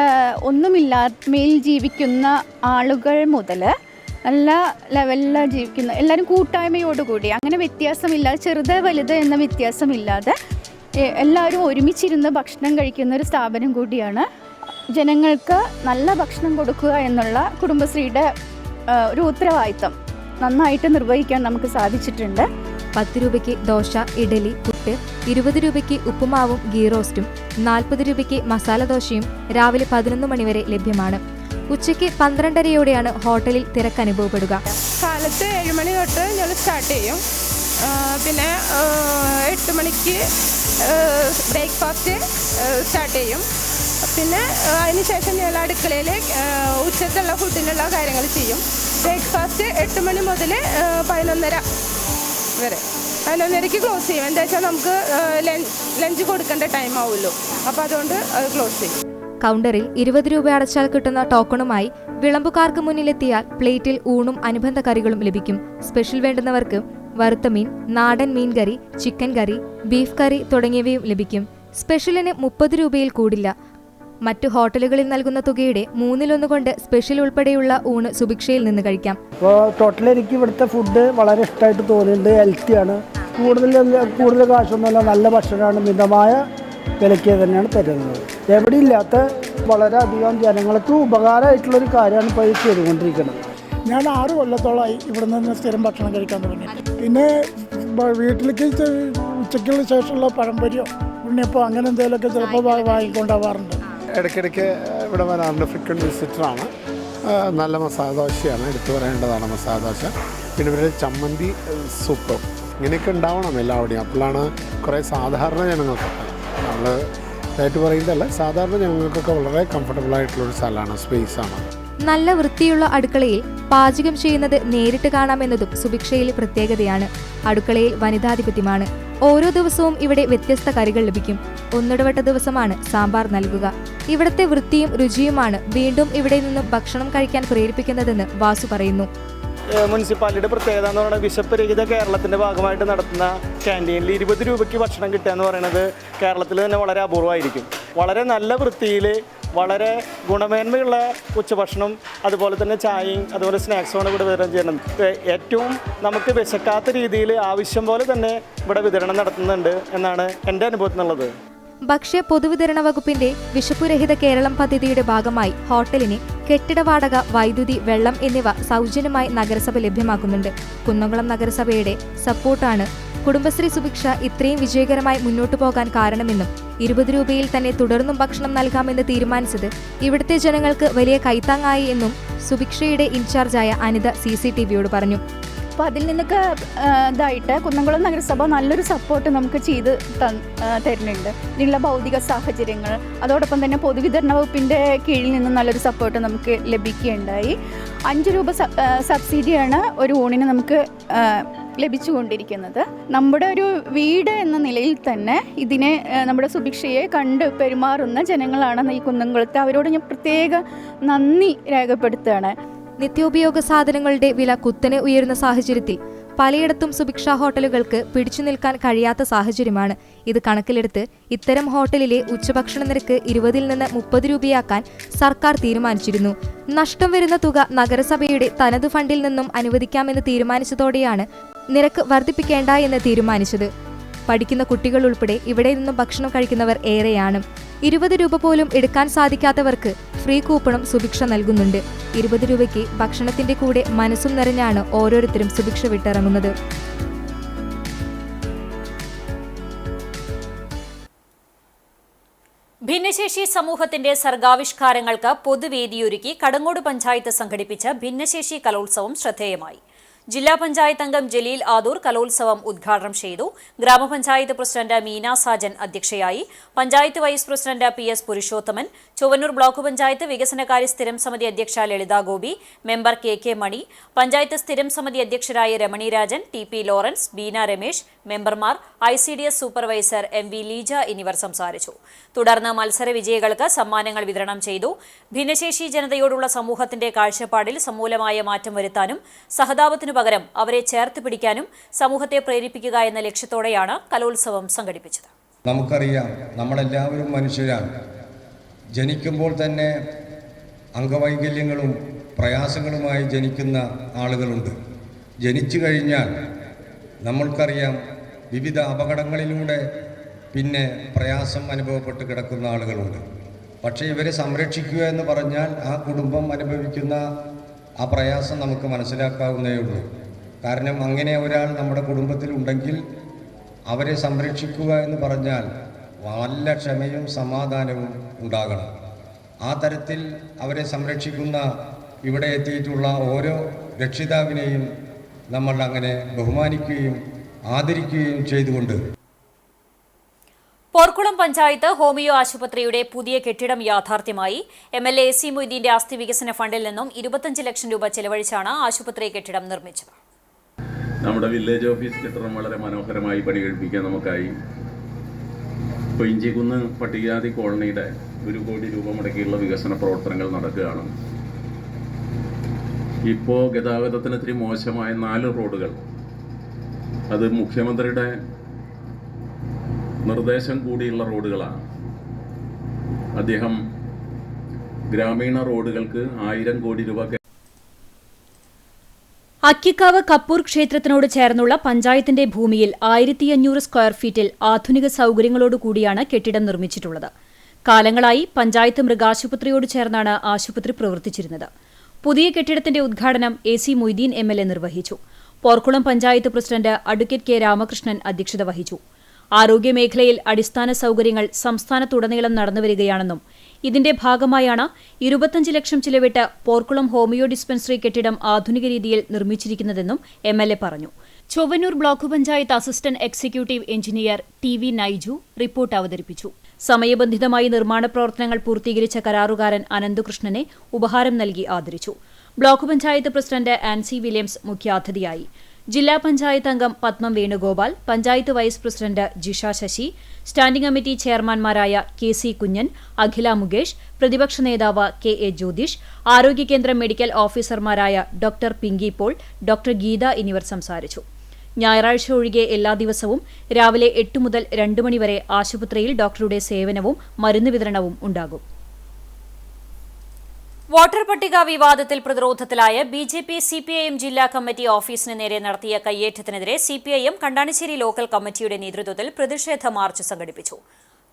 ഒന്നുമില്ലായ്മയിൽ ജീവിക്കുന്ന ആളുകൾ മുതൽ നല്ല ലെവലിൽ ജീവിക്കുന്ന എല്ലാവരും കൂട്ടായ്മയോടുകൂടി അങ്ങനെ വ്യത്യാസമില്ലാതെ ചെറുത് വലുത് എന്ന വ്യത്യാസമില്ലാതെ എല്ലാവരും ഒരുമിച്ചിരുന്ന് ഭക്ഷണം കഴിക്കുന്ന ഒരു സ്ഥാപനം കൂടിയാണ്. ജനങ്ങൾക്ക് നല്ല ഭക്ഷണം കൊടുക്കുക എന്നുള്ള കുടുംബശ്രീയുടെ ഒരു ഉത്തരവാദിത്തം നന്നായിട്ട് നിർവഹിക്കാൻ നമുക്ക് സാധിച്ചിട്ടുണ്ട്. 10 രൂപയ്ക്ക് ദോശ, ഇഡലി, പുട്ട്, 20 രൂപയ്ക്ക് ഉപ്പുമാവും ഗീ റോസ്റ്റും, 40 രൂപയ്ക്ക് മസാല ദോശയും രാവിലെ 11 മണിവരെ ലഭ്യമാണ്. ഉച്ചയ്ക്ക് 12:30യോടെയാണ് ഹോട്ടലിൽ തിരക്ക് അനുഭവപ്പെടുക. കാലത്ത് 7 മണി തൊട്ട് ഞങ്ങൾ സ്റ്റാർട്ട് ചെയ്യും. പിന്നെ 8 മണിക്ക് ബ്രേക്ക്ഫാസ്റ്റ് സ്റ്റാർട്ട് ചെയ്യും. പിന്നെ അതിനുശേഷം ഞങ്ങൾ അടുക്കളയിൽ ഉച്ചത്തുള്ള ഫുഡിനുള്ള കാര്യങ്ങൾ ചെയ്യും. ബ്രേക്ക്ഫാസ്റ്റ് 8 മണി മുതൽ 11:30 വരെ. 11:30ക്ക് ക്ലോസ് ചെയ്യും. എന്താ വെച്ചാൽ നമുക്ക് ലഞ്ച് കൊടുക്കേണ്ട ടൈം ആവുമല്ലോ, അപ്പോൾ അതുകൊണ്ട് അത് ക്ലോസ് ചെയ്യും. കൗണ്ടറിൽ 20 രൂപ അടച്ചാൽ കിട്ടുന്ന ടോക്കണുമായി വിളമ്പുകാർക്ക് മുന്നിലെത്തിയാൽ പ്ലേറ്റിൽ ഊണും അനുബന്ധ കറികളും ലഭിക്കും. സ്പെഷ്യൽ വേണ്ടുന്നവർക്ക് വറുത്ത മീൻ, നാടൻ മീൻ കറി, ചിക്കൻ കറി, ബീഫ് കറി തുടങ്ങിയവയും ലഭിക്കും. സ്പെഷ്യലിന് 30 രൂപയിൽ കൂടില്ല. മറ്റു ഹോട്ടലുകളിൽ നൽകുന്ന തുകയുടെ 1/3 കൊണ്ട് സ്പെഷ്യൽ ഉൾപ്പെടെയുള്ള ഊണ് സുഭിക്ഷയിൽ നിന്ന് കഴിക്കാം. അപ്പോൾ ടോട്ടൽ എനിക്ക് ഇവിടുത്തെ ഫുഡ് വളരെ ഇഷ്ടമായിട്ട് തോന്നിയിട്ടുണ്ട്. ഹെൽത്തിയാണ്, കൂടുതൽ കാശൊന്നുമല്ല, നല്ല ഭക്ഷണമാണ്, മിതമായ വിലയ്ക്ക് തന്നെയാണ് തരുന്നത്. എവിടെയില്ലാത്ത വളരെയധികം ജനങ്ങൾക്ക് ഉപകാരമായിട്ടുള്ളൊരു കാര്യമാണ് ഇപ്പോൾ ഈ ചെയ്തുകൊണ്ടിരിക്കുന്നത്. ഞാൻ 6 കൊല്ലത്തോളമായി ഇവിടെ നിന്ന് സ്ഥിരം ഭക്ഷണം കഴിക്കാൻ തുടങ്ങി. പിന്നെ വീട്ടിലേക്ക് ഉച്ചയ്ക്കുള്ള ശേഷമുള്ള പഴംപൊരിയോ ഉണ്ണിയപ്പോ അങ്ങനെ എന്തെങ്കിലുമൊക്കെ ചിലപ്പോൾ വാങ്ങിക്കൊണ്ടാവാറുണ്ട്. ഇടയ്ക്കിടയ്ക്ക് ഇവിടെ വരാറുണ്ട്. ഫ്രീക്വൻറ്റ് വിസിറ്ററാണ്. നല്ല മസാല ദോശയാണ്, എടുത്തു പറയേണ്ടതാണ് മസാല ദോശ. പിന്നെ ഇവരുടെ ചമ്മന്തി സൂപ്പർ. ഇങ്ങനെയൊക്കെ ഉണ്ടാവണം എല്ലാവിടെയും. അപ്പോഴാണ് കുറേ സാധാരണ ജനങ്ങൾക്കൊക്കെ, നമ്മൾ ഇതായിട്ട് പറയുന്നതല്ല, സാധാരണ ജനങ്ങൾക്കൊക്കെ വളരെ കംഫർട്ടബിൾ ആയിട്ടുള്ളൊരു സ്ഥലമാണ്, സ്പേസാണ്. നല്ല വൃത്തിയുള്ള അടുക്കളയിൽ പാചകം ചെയ്യുന്നത് നേരിട്ട് കാണാമെന്നതും സുഭിക്ഷയിലെ പ്രത്യേകതയാണ്. അടുക്കളയിൽ വനിതാധിപത്യമാണ്. ഓരോ ദിവസവും ഇവിടെ വ്യത്യസ്ത കറികൾ ലഭിക്കും. ഒന്നിടവിട്ട ദിവസമാണ് സാമ്പാർ നൽകുക. ഇവിടുത്തെ വൃത്തിയും രുചിയുമാണ് വീണ്ടും ഇവിടെ നിന്നും ഭക്ഷണം കഴിക്കാൻ പ്രേരിപ്പിക്കുന്നതെന്ന് വാസു പറയുന്നു. മുനിസിപ്പാലിറ്റിയുടെ പ്രത്യേകത എന്ന് പറയുന്നത് വിശപ്പ് രഹിത കേരളത്തിൻ്റെ ഭാഗമായിട്ട് നടത്തുന്ന ക്യാൻറ്റീനിൽ 20 രൂപയ്ക്ക് ഭക്ഷണം കിട്ടുക എന്ന് പറയുന്നത് കേരളത്തിൽ തന്നെ വളരെ അപൂർവമായിരിക്കും. വളരെ നല്ല വൃത്തിയിൽ വളരെ ഗുണമേന്മയുള്ള ഉച്ചഭക്ഷണം, അതുപോലെ തന്നെ ചായയും അതുപോലെ സ്നാക്സുമാണ് ഇവിടെ വിതരണം ചെയ്യുന്നത്. ഏറ്റവും നമുക്ക് വിശക്കാത്ത രീതിയിൽ ആവശ്യം പോലെ തന്നെ ഇവിടെ വിതരണം നടത്തുന്നുണ്ട് എന്നാണ് എൻ്റെ അനുഭവത്തിനുള്ളത്. ഭക്ഷ്യ പൊതുവിതരണ വകുപ്പിന്റെ വിശപ്പുരഹിത കേരളം പദ്ധതിയുടെ ഭാഗമായി ഹോട്ടലിന് കെട്ടിട വാടക, വൈദ്യുതി, വെള്ളം എന്നിവ സൗജന്യമായി നഗരസഭ ലഭ്യമാക്കുന്നുണ്ട്. കുന്നംകുളം നഗരസഭയുടെ സപ്പോർട്ടാണ് കുടുംബശ്രീ സുഭിക്ഷ ഇത്രയും വിജയകരമായി മുന്നോട്ടു പോകാൻ കാരണമെന്നും 20 രൂപയിൽ തന്നെ തുടർന്നും ഭക്ഷണം നൽകാമെന്ന് തീരുമാനിച്ചത് ഇവിടുത്തെ ജനങ്ങൾക്ക് വലിയ കൈത്താങ്ങായി എന്നും സുഭിക്ഷയുടെ ഇൻചാർജായ അനിത CCTVയോട് പറഞ്ഞു. അപ്പോൾ അതിൽ നിന്നൊക്കെ ഇതായിട്ട് കുന്നംകുളം നഗരസഭ നല്ലൊരു സപ്പോർട്ട് നമുക്ക് ചെയ്ത് തരുന്നുണ്ട്. ഇതിനുള്ള ഭൗതിക സാഹചര്യങ്ങൾ, അതോടൊപ്പം തന്നെ പൊതുവിതരണ വകുപ്പിൻ്റെ കീഴിൽ നിന്ന് നല്ലൊരു സപ്പോർട്ട് നമുക്ക് ലഭിക്കുകയുണ്ടായി. 5 രൂപ സബ്സിഡിയാണ് ഒരു ഊണിന് നമുക്ക് ലഭിച്ചുകൊണ്ടിരിക്കുന്നത്. നമ്മുടെ ഒരു വീട് എന്ന നിലയിൽ തന്നെ ഇതിനെ നമ്മുടെ സുഭിക്ഷയെ കണ്ട് പെരുമാറുന്ന ജനങ്ങളാണ് ഈ കുന്നംകുളത്ത്. അവരോട് ഞാൻ പ്രത്യേക നന്ദി രേഖപ്പെടുത്തുകയാണ്. നിത്യോപയോഗ സാധനങ്ങളുടെ വില കുത്തനെ ഉയരുന്ന സാഹചര്യത്തിൽ പലയിടത്തും സുഭിക്ഷാ ഹോട്ടലുകൾക്ക് പിടിച്ചു നിൽക്കാൻ കഴിയാത്ത സാഹചര്യമാണ്. ഇത് കണക്കിലെടുത്ത് ഇത്തരം ഹോട്ടലിലെ ഉച്ചഭക്ഷണ നിരക്ക് 20 നിന്ന് 30 രൂപയാക്കാൻ സർക്കാർ തീരുമാനിച്ചിരുന്നു. നഷ്ടം വരുന്ന തുക നഗരസഭയുടെ തനതു ഫണ്ടിൽ നിന്നും അനുവദിക്കാമെന്ന് തീരുമാനിച്ചതോടെയാണ് നിരക്ക് വർദ്ധിപ്പിക്കേണ്ട എന്ന് തീരുമാനിച്ചത്. പഠിക്കുന്ന കുട്ടികൾ ഉൾപ്പെടെ ഇവിടെ നിന്നും ഭക്ഷണം കഴിക്കുന്നവർ ഏറെയാണ്. 20 രൂപ പോലും എടുക്കാൻ സാധിക്കാത്തവർക്ക് ഫ്രീ കൂപ്പണും സുഭിക്ഷ നൽകുന്നുണ്ട്. 20 രൂപയ്ക്ക് ഭക്ഷണത്തിന്റെ കൂടെ മനസ്സും നിറഞ്ഞാണ് ഓരോരുത്തരും സുഭിക്ഷ വിട്ടിറങ്ങുന്നത്. ഭിന്നശേഷി സമൂഹത്തിന്റെ സർഗാവിഷ്കാരങ്ങൾക്ക് പൊതുവേദിയൊരുക്കി കടങ്ങോട് പഞ്ചായത്ത് സംഘടിപ്പിച്ച ഭിന്നശേഷി കലോത്സവം ശ്രദ്ധേയമായി. ജില്ലാ പഞ്ചായത്ത് അംഗം ജലീൽ ആദൂർ കലോത്സവം ഉദ്ഘാടനം ചെയ്തു. ഗ്രാമപഞ്ചായത്ത് പ്രസിഡന്റ് മീന സാജൻ അധ്യക്ഷയായി. Panchayat vice president PS Purushothaman, Chowwannur block panchayat വികസനകാര്യ സ്ഥിരം സമിതി അധ്യക്ഷ ലളിത ഗോപി, മെമ്പർ KK മണി, പഞ്ചായത്ത് സ്ഥിരം സമിതി അധ്യക്ഷരായ രമണി രാജൻ, TP ലോറൻസ്, ബീന രമേശ്, മെമ്പർമാർ, ICDS സൂപ്പർവൈസർ MV ലീജ എന്നിവർ സംസാരിച്ചു. തുടർന്ന് മത്സര വിജയികൾക്ക് സമ്മാനങ്ങൾ വിതരണം ചെയ്തു. ഭിന്നശേഷി ജനതയോടുള്ള സമൂഹത്തിന്റെ കാഴ്ചപ്പാടിൽ സമൂലമായ മാറ്റം വരുത്താനും സഹതാപത്തിനു പകരം അവരെ ചേർത്ത് പിടിക്കാനും സമൂഹത്തെ പ്രേരിപ്പിക്കുക എന്ന ലക്ഷ്യത്തോടെയാണ് കലോത്സവം സംഘടിപ്പിച്ചത്. നമുക്കറിയാം, നമ്മളെല്ലാവരും മനുഷ്യരാണ്. ജനിക്കുമ്പോൾ തന്നെ അംഗവൈകല്യങ്ങളും പ്രയാസങ്ങളുമായി ജനിക്കുന്ന ആളുകളുണ്ട്. ജനിച്ചു കഴിഞ്ഞാൽ നമ്മൾക്കറിയാം വിവിധ അപകടങ്ങളിലൂടെ പിന്നെ പ്രയാസം അനുഭവപ്പെട്ട് കിടക്കുന്ന ആളുകളുണ്ട്. പക്ഷേ ഇവരെ സംരക്ഷിക്കുക എന്ന് പറഞ്ഞാൽ ആ കുടുംബം അനുഭവിക്കുന്ന ആ പ്രയാസം നമുക്ക് മനസ്സിലാക്കാവുന്നേ ഉള്ളൂ. കാരണം അങ്ങനെ ഒരാൾ നമ്മുടെ കുടുംബത്തിലുണ്ടെങ്കിൽ അവരെ സംരക്ഷിക്കുക എന്ന് പറഞ്ഞാൽ നല്ല ക്ഷമയും സമാധാനവും ഉണ്ടാകണം. ആ തരത്തിൽ അവരെ സംരക്ഷിക്കുന്ന ഇവിടെ എത്തിയിട്ടുള്ള ഓരോ രക്ഷിതാവിനെയും നമ്മൾ അങ്ങനെ ബഹുമാനിക്കുകയും ആദരിക്കുകയും ചെയ്തുകൊണ്ട് പോർക്കുളം പഞ്ചായത്ത് ഹോമിയോ ആശുപത്രിയുടെ പുതിയ കെട്ടിടം യാഥാർത്ഥ്യമായി. MLA AC മൊയ്തീന്റെ ആസ്തി വികസന ഫണ്ടിൽ നിന്നും 25 ലക്ഷം രൂപ ചെലവഴിച്ചാണ് ആശുപത്രി കെട്ടിടം നിർമ്മിച്ചത്. നമ്മുടെ വില്ലേജ് ഓഫീസ് കെട്ടിടം വളരെ മനോഹരമായി പണികഴിപ്പിക്കാൻ നമുക്കായി. കൊയിഞ്ചിക്കുന്ന് പട്ടികജാതി കോളനിയുടെ 1 കോടി രൂപ മുടക്കിയുള്ള വികസന പ്രവർത്തനങ്ങൾ നടക്കുകയാണ്. ഇപ്പോൾ ഗതാഗതത്തിന് ഇത്തിരി മോശമായ 4 റോഡുകൾ, അത് മുഖ്യമന്ത്രിയുടെ നിർദ്ദേശം കൂടിയുള്ള റോഡുകളാണ്. അദ്ദേഹം ഗ്രാമീണ റോഡുകൾക്ക് 1000 കോടി രൂപ. അക്കിക്കാവ് കപ്പൂർ ക്ഷേത്രത്തിനോട് ചേർന്നുള്ള പഞ്ചായത്തിന്റെ ഭൂമിയിൽ 1500 സ്ക്വയർ ഫീറ്റിൽ ആധുനിക സൌകര്യങ്ങളോടുകൂടിയാണ് കെട്ടിടം നിർമ്മിച്ചിട്ടുള്ളത്. കാലങ്ങളായി പഞ്ചായത്ത് മൃഗാശുപത്രിയോട് ചേർന്നാണ് ആശുപത്രി പ്രവർത്തിച്ചിരുന്നത്. പുതിയ കെട്ടിടത്തിന്റെ ഉദ്ഘാടനം AC മൊയ്തീൻ MLA നിർവഹിച്ചു. Porkulam panchayat president advocate K Ramakrishnan അധ്യക്ഷത വഹിച്ചു. ആരോഗ്യമേഖലയിൽ അടിസ്ഥാന സൌകര്യങ്ങൾ സംസ്ഥാനത്തുടനീളം നടന്നുവരികയാണെന്നും ഇതിന്റെ ഭാഗമായാണ് 25 ലക്ഷം ചിലവിട്ട് പോർക്കുളം ഹോമിയോ ഡിസ്പെൻസറി കെട്ടിടം ആധുനിക രീതിയിൽ നിർമ്മിച്ചിരിക്കുന്നതെന്നും MLA പറഞ്ഞു. Chowwannur block panchayat assistant executive engineer TV Naiju report അവതരിപ്പിച്ചു. സമയബന്ധിതമായി നിർമ്മാണ പ്രവർത്തനങ്ങൾ പൂർത്തീകരിച്ച കരാറുകാരൻ അനന്തകൃഷ്ണനെ ഉപഹാരം നൽകി ആദരിച്ചു. Block panchayat president Ancy Williams മുഖ്യാതിഥിയായി. ജില്ലാ പഞ്ചായത്ത് അംഗം Padmam Venugopal, panchayat vice president Jisha Sasi, standing committee ചെയർമാൻമാരായ KC കുഞ്ഞൻ, അഖില മുകേഷ്, പ്രതിപക്ഷ നേതാവ് KA ജ്യോതിഷ്, ആരോഗ്യ കേന്ദ്രം മെഡിക്കൽ ഓഫീസർമാരായ doctor Pinky Paul, doctor Geetha എന്നിവർ സംസാരിച്ചു. ഞായറാഴ്ച ഒഴികെ എല്ലാ ദിവസവും രാവിലെ 8 മുതൽ 2 മണിവരെ ആശുപത്രിയിൽ ഡോക്ടറുടെ സേവനവും മരുന്ന് വിതരണവും ഉണ്ടാകും. വോട്ടർ പട്ടിക വിവാദത്തിൽ പ്രതിരോധത്തിലായ BJP CPIM ജില്ലാ കമ്മിറ്റി ഓഫീസിന് നേരെ നടത്തിയ കയ്യേറ്റത്തിനെതിരെ CPIM കണ്ടാണിശ്ശേരി ലോക്കൽ കമ്മിറ്റിയുടെ നേതൃത്വത്തിൽ പ്രതിഷേധ മാർച്ച് സംഘടിപ്പിച്ചു.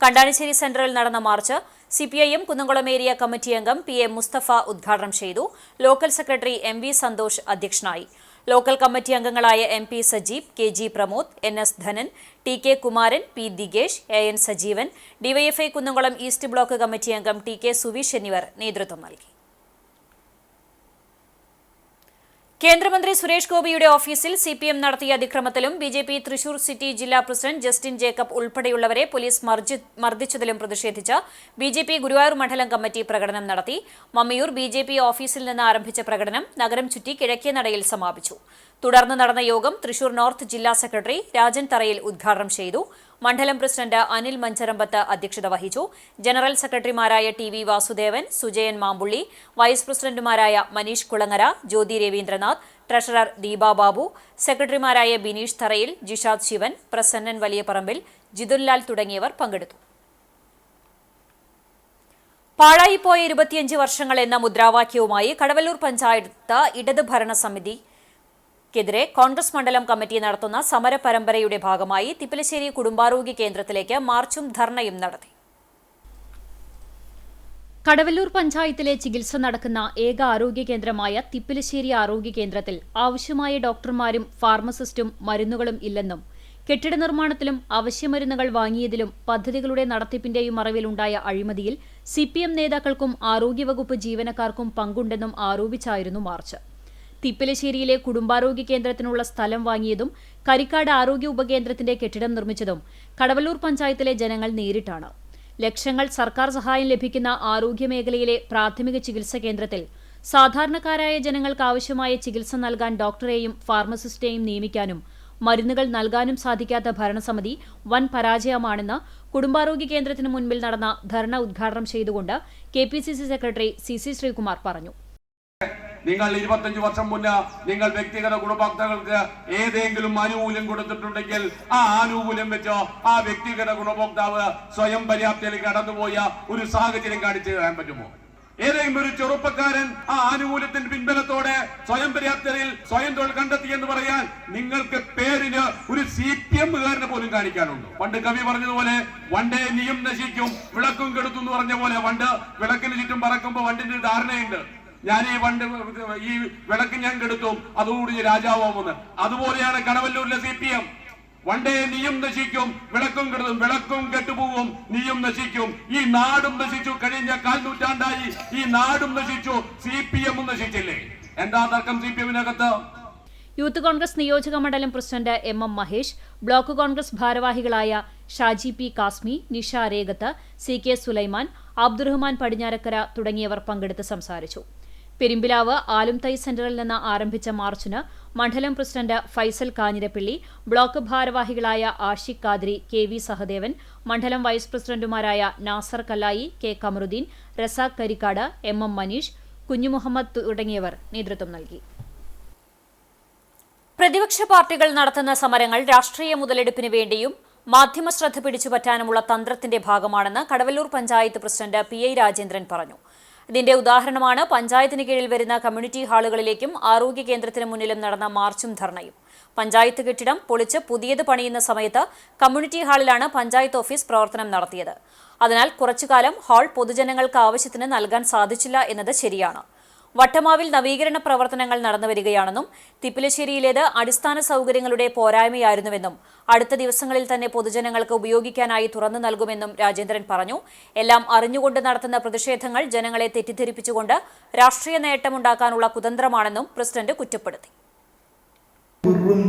കണ്ടാണിശ്ശേരി സെന്ററിൽ നടന്ന March CPIM Kunnamkulam area committee അംഗം PA മുസ്തഫ ഉദ്ഘാടനം ചെയ്തു. ലോക്കൽ സെക്രട്ടറി MV സന്തോഷ് അധ്യക്ഷനായി. ലോക്കൽ കമ്മിറ്റി അംഗങ്ങളായ MP Sajeev, KG Pramod, NS Dhanan, TK Kumaran, P Digesh, AN Sajeevan, DYFI Kunnamkulam east block committee അംഗം TK സുവീഷ് എന്നിവർ നേതൃത്വം നൽകി. കേന്ദ്രമന്ത്രി സുരേഷ് ഗോപിയുടെ ഓഫീസിൽ CPM നടത്തിയ അതിക്രമത്തിലും BJP തൃശൂർ സിറ്റി ജില്ലാ പ്രസിഡന്റ് ജസ്റ്റിൻ ജേക്കബ് ഉൾപ്പെടെയുള്ളവരെ പോലീസ് മർദ്ദിച്ചതിലും പ്രതിഷേധിച്ച് BJP ഗുരുവായൂർ മണ്ഡലം കമ്മിറ്റി പ്രകടനം നടത്തി. മമ്മിയൂർ BJP ഓഫീസിൽ നിന്ന് ആരംഭിച്ച പ്രകടനം നഗരം ചുറ്റി കിഴക്കേ നടയിൽ സമാപിച്ചു. തുടർന്ന് നടന്ന യോഗം തൃശൂർ നോർത്ത് ജില്ലാ സെക്രട്ടറി രാജൻ തറയിൽ ഉദ്ഘാടനം ചെയ്തു. മണ്ഡലം പ്രസിഡന്റ് അനിൽ മഞ്ചരമ്പത്ത് അധ്യക്ഷത വഹിച്ചു. ജനറൽ സെക്രട്ടറിമാരായ TV വാസുദേവൻ, സുജയൻ മാമ്പുള്ളി, വൈസ് പ്രസിഡന്റുമാരായ മനീഷ് കുളങ്ങര, ജ്യോതി രവീന്ദ്രനാഥ്, ട്രഷറർ ദീപ ബാബു, സെക്രട്ടറിമാരായ ബിനീഷ് തറയിൽ, ജിഷാദ് ശിവൻ, പ്രസന്നൻ വലിയപറമ്പിൽ, ജിതുൻലാൽ തുടങ്ങിയവർ പങ്കെടുത്തു. പാഴായിപ്പോയ 25 വർഷങ്ങൾ എന്ന മുദ്രാവാക്യവുമായി കടവല്ലൂർ പഞ്ചായത്ത് ഇടത് ഭരണസമിതിക്കെതിരെ കോൺഗ്രസ് മണ്ഡലം കമ്മിറ്റി നടത്തുന്ന സമര പരമ്പരയുടെ ഭാഗമായി തിപ്പലശ്ശേരി കുടുംബാരോഗ്യ കേന്ദ്രത്തിലേക്ക് മാർച്ചും ധർണയും നടത്തി. കടവല്ലൂർ പഞ്ചായത്തിലെ ചികിത്സ നടക്കുന്ന ഏക ആരോഗ്യ കേന്ദ്രമായ തിപ്പലശ്ശേരി ആരോഗ്യ കേന്ദ്രത്തിൽ ആവശ്യമായ ഡോക്ടർമാരും ഫാർമസിസ്റ്റും മരുന്നുകളും ഇല്ലെന്നും കെട്ടിട നിർമ്മാണത്തിലും അവശ്യമരുന്നുകൾ വാങ്ങിയതിലും പദ്ധതികളുടെ നടത്തിപ്പിന്റെയും മറവിലുണ്ടായ അഴിമതിയിൽ CPM നേതാക്കൾക്കും ആരോഗ്യവകുപ്പ് ജീവനക്കാർക്കും പങ്കുണ്ടെന്നും ആരോപിച്ചായിരുന്നു മാർച്ച്. തിപ്പലശ്ശേരിയിലെ കുടുംബാരോഗ്യ കേന്ദ്രത്തിനുള്ള സ്ഥലം വാങ്ങിയതും കരിക്കാട് ആരോഗ്യ ഉപകേന്ദ്രത്തിന്റെ കെട്ടിടം നിർമ്മിച്ചതും കടവല്ലൂർ പഞ്ചായത്തിലെ ജനങ്ങൾ നേരിട്ടാണ്. ലക്ഷങ്ങൾ സർക്കാർ സഹായം ലഭിക്കുന്ന ആരോഗ്യമേഖലയിലെ പ്രാഥമിക ചികിത്സാ കേന്ദ്രത്തിൽ സാധാരണക്കാരായ ജനങ്ങൾക്ക് ആവശ്യമായ ചികിത്സ നൽകാൻ ഡോക്ടറെയും ഫാർമസിസ്റ്റെയും നിയമിക്കാനും മരുന്നുകൾ നൽകാനും സാധിക്കാത്ത ഭരണസമിതി വൻ പരാജയമാണെന്ന് കുടുംബാരോഗ്യ കേന്ദ്രത്തിന് മുൻപിൽ നടന്ന ധർണ ഉദ്ഘാടനം ചെയ്തുകൊണ്ട് KPCC സെക്രട്ടറി CC ശ്രീകുമാർ പറഞ്ഞു. നിങ്ങൾ 25 വർഷം മുന്നേ നിങ്ങൾ വ്യക്തിഗത ഗുണഭോക്താക്കൾക്ക് ഏതെങ്കിലും ആനുകൂല്യം കൊടുത്തിട്ടുണ്ടെങ്കിൽ ആ ആനുകൂല്യം വെച്ചോ ആ വ്യക്തിഗത ഗുണഭോക്താവ് സ്വയം പര്യാപ്തതയിലേക്ക് കടന്നുപോയ ഒരു സാഹചര്യം കാണിച്ചു തരാൻ പറ്റുമോ? ഏതെങ്കിലും ഒരു ചെറുപ്പക്കാരൻ ആ ആനുകൂല്യത്തിന്റെ പിൻബലത്തോടെ സ്വയം പര്യാപ്തതയിൽ സ്വയം തൊഴിൽ കണ്ടെത്തി എന്ന് പറയാൻ നിങ്ങൾക്ക് പേരിന് ഒരു CPM-കാരനെ പോലും കാണിക്കാനുണ്ട്. പണ്ട് കവി പറഞ്ഞതുപോലെ വണ്ടേ നീയും നശിക്കും വിളക്കും കെടുത്തു എന്ന് പറഞ്ഞ പോലെ വണ്ട് വിളക്കിന് ചുറ്റും പറക്കുമ്പോൾ വണ്ടിന്റെ ഒരു ധാരണയുണ്ട്. ഞാൻ ഈ വിളക്ക് ഞാൻ കെടുത്തും അതോടുകൂടി രാജാവുമെന്ന്. അതുപോലെയാണ് കടവല്ലൂരിലെ CPM. വണ്ടേ നീയും നശിക്കും വിളക്കും കെടുത്തും വിളക്കും കെട്ടുപോകും നീയും നശിക്കും. ഈ നാടും നശിച്ചു. കഴിഞ്ഞ 4 നൂറ്റാണ്ടായി ഈ നാടും നശിച്ചു, CPM നശിച്ചില്ലേ? എന്താ തർക്കം CPM-നകത്ത്? യൂത്ത് കോൺഗ്രസ് നിയോജക മണ്ഡലം president MM Mahesh, block Congress ഭാരവാഹികളായ ഷാജി P കാസ്മി, നിഷ രേഗത്ത്, CK സുലൈമാൻ, അബ്ദുറഹ്മാൻ പടിഞ്ഞാറക്കര തുടങ്ങിയവർ പങ്കെടുത്ത് സംസാരിച്ചു. പെരുമ്പിലാവ് ആലുംതൈ സെന്ററിൽ നിന്ന് ആരംഭിച്ച മാർച്ചിന് മണ്ഡലം പ്രസിഡന്റ് ഫൈസൽ കാഞ്ഞിരപ്പള്ളി, ബ്ലോക്ക് ഭാരവാഹികളായ ആഷിഖ് ഖാദ്രി, KV സഹദേവൻ, മണ്ഡലം വൈസ് പ്രസിഡന്റുമാരായ നാസർ കല്ലായി, K കമറുദ്ദീൻ, റസാഖ് കരിക്കാട്, MM മനീഷ്, കുഞ്ഞുമുഹമ്മദ് തുടങ്ങിയവർ നേതൃത്വം നൽകി. പ്രതിപക്ഷ പാർട്ടികൾ നടത്തുന്ന സമരങ്ങൾ രാഷ്ട്രീയ മുതലെടുപ്പിന് വേണ്ടിയും മാധ്യമശ്രദ്ധ പിടിച്ചുപറ്റാനുമുള്ള തന്ത്രത്തിന്റെ ഭാഗമാണെന്ന് കടവല്ലൂർ പഞ്ചായത്ത് പ്രസിഡന്റ് PI രാജേന്ദ്രൻ പറഞ്ഞു. ഇതിന്റെ ഉദാഹരണമാണ് പഞ്ചായത്തിന് കീഴിൽ വരുന്ന കമ്മ്യൂണിറ്റി ഹാളുകളിലേക്കും ആരോഗ്യ കേന്ദ്രത്തിന് മുന്നിലും നടന്ന മാർച്ചും ധർണയും. പഞ്ചായത്ത് കെട്ടിടം പൊളിച്ച് പുതിയത് പണിയുന്ന സമയത്ത് കമ്മ്യൂണിറ്റി ഹാളിലാണ് പഞ്ചായത്ത് ഓഫീസ് പ്രവർത്തനം നടത്തിയത്. അതിനാൽ കുറച്ചുകാലം ഹാൾ പൊതുജനങ്ങൾക്ക് ആവശ്യത്തിന് നൽകാൻ സാധിച്ചില്ല എന്നത് ശരിയാണ്. വട്ടമാവിൽ നവീകരണ പ്രവർത്തനങ്ങൾ നടന്നുവരികയാണെന്നും തിപ്പലശ്ശേരിയിലേത് അടിസ്ഥാന സൗകര്യങ്ങളുടെ പോരായ്മയായിരുന്നുവെന്നും അടുത്ത ദിവസങ്ങളിൽ തന്നെ പൊതുജനങ്ങൾക്ക് ഉപയോഗിക്കാനായി തുറന്നു നൽകുമെന്നും രാജേന്ദ്രൻ പറഞ്ഞു. എല്ലാം അറിഞ്ഞുകൊണ്ട് നടത്തുന്ന പ്രതിഷേധങ്ങൾ ജനങ്ങളെ തെറ്റിദ്ധരിപ്പിച്ചുകൊണ്ട് രാഷ്ട്രീയ നേട്ടമുണ്ടാക്കാനുള്ള കുതന്ത്രമാണെന്നും പ്രസിഡന്റ് കുറ്റപ്പെടുത്തി. വെറും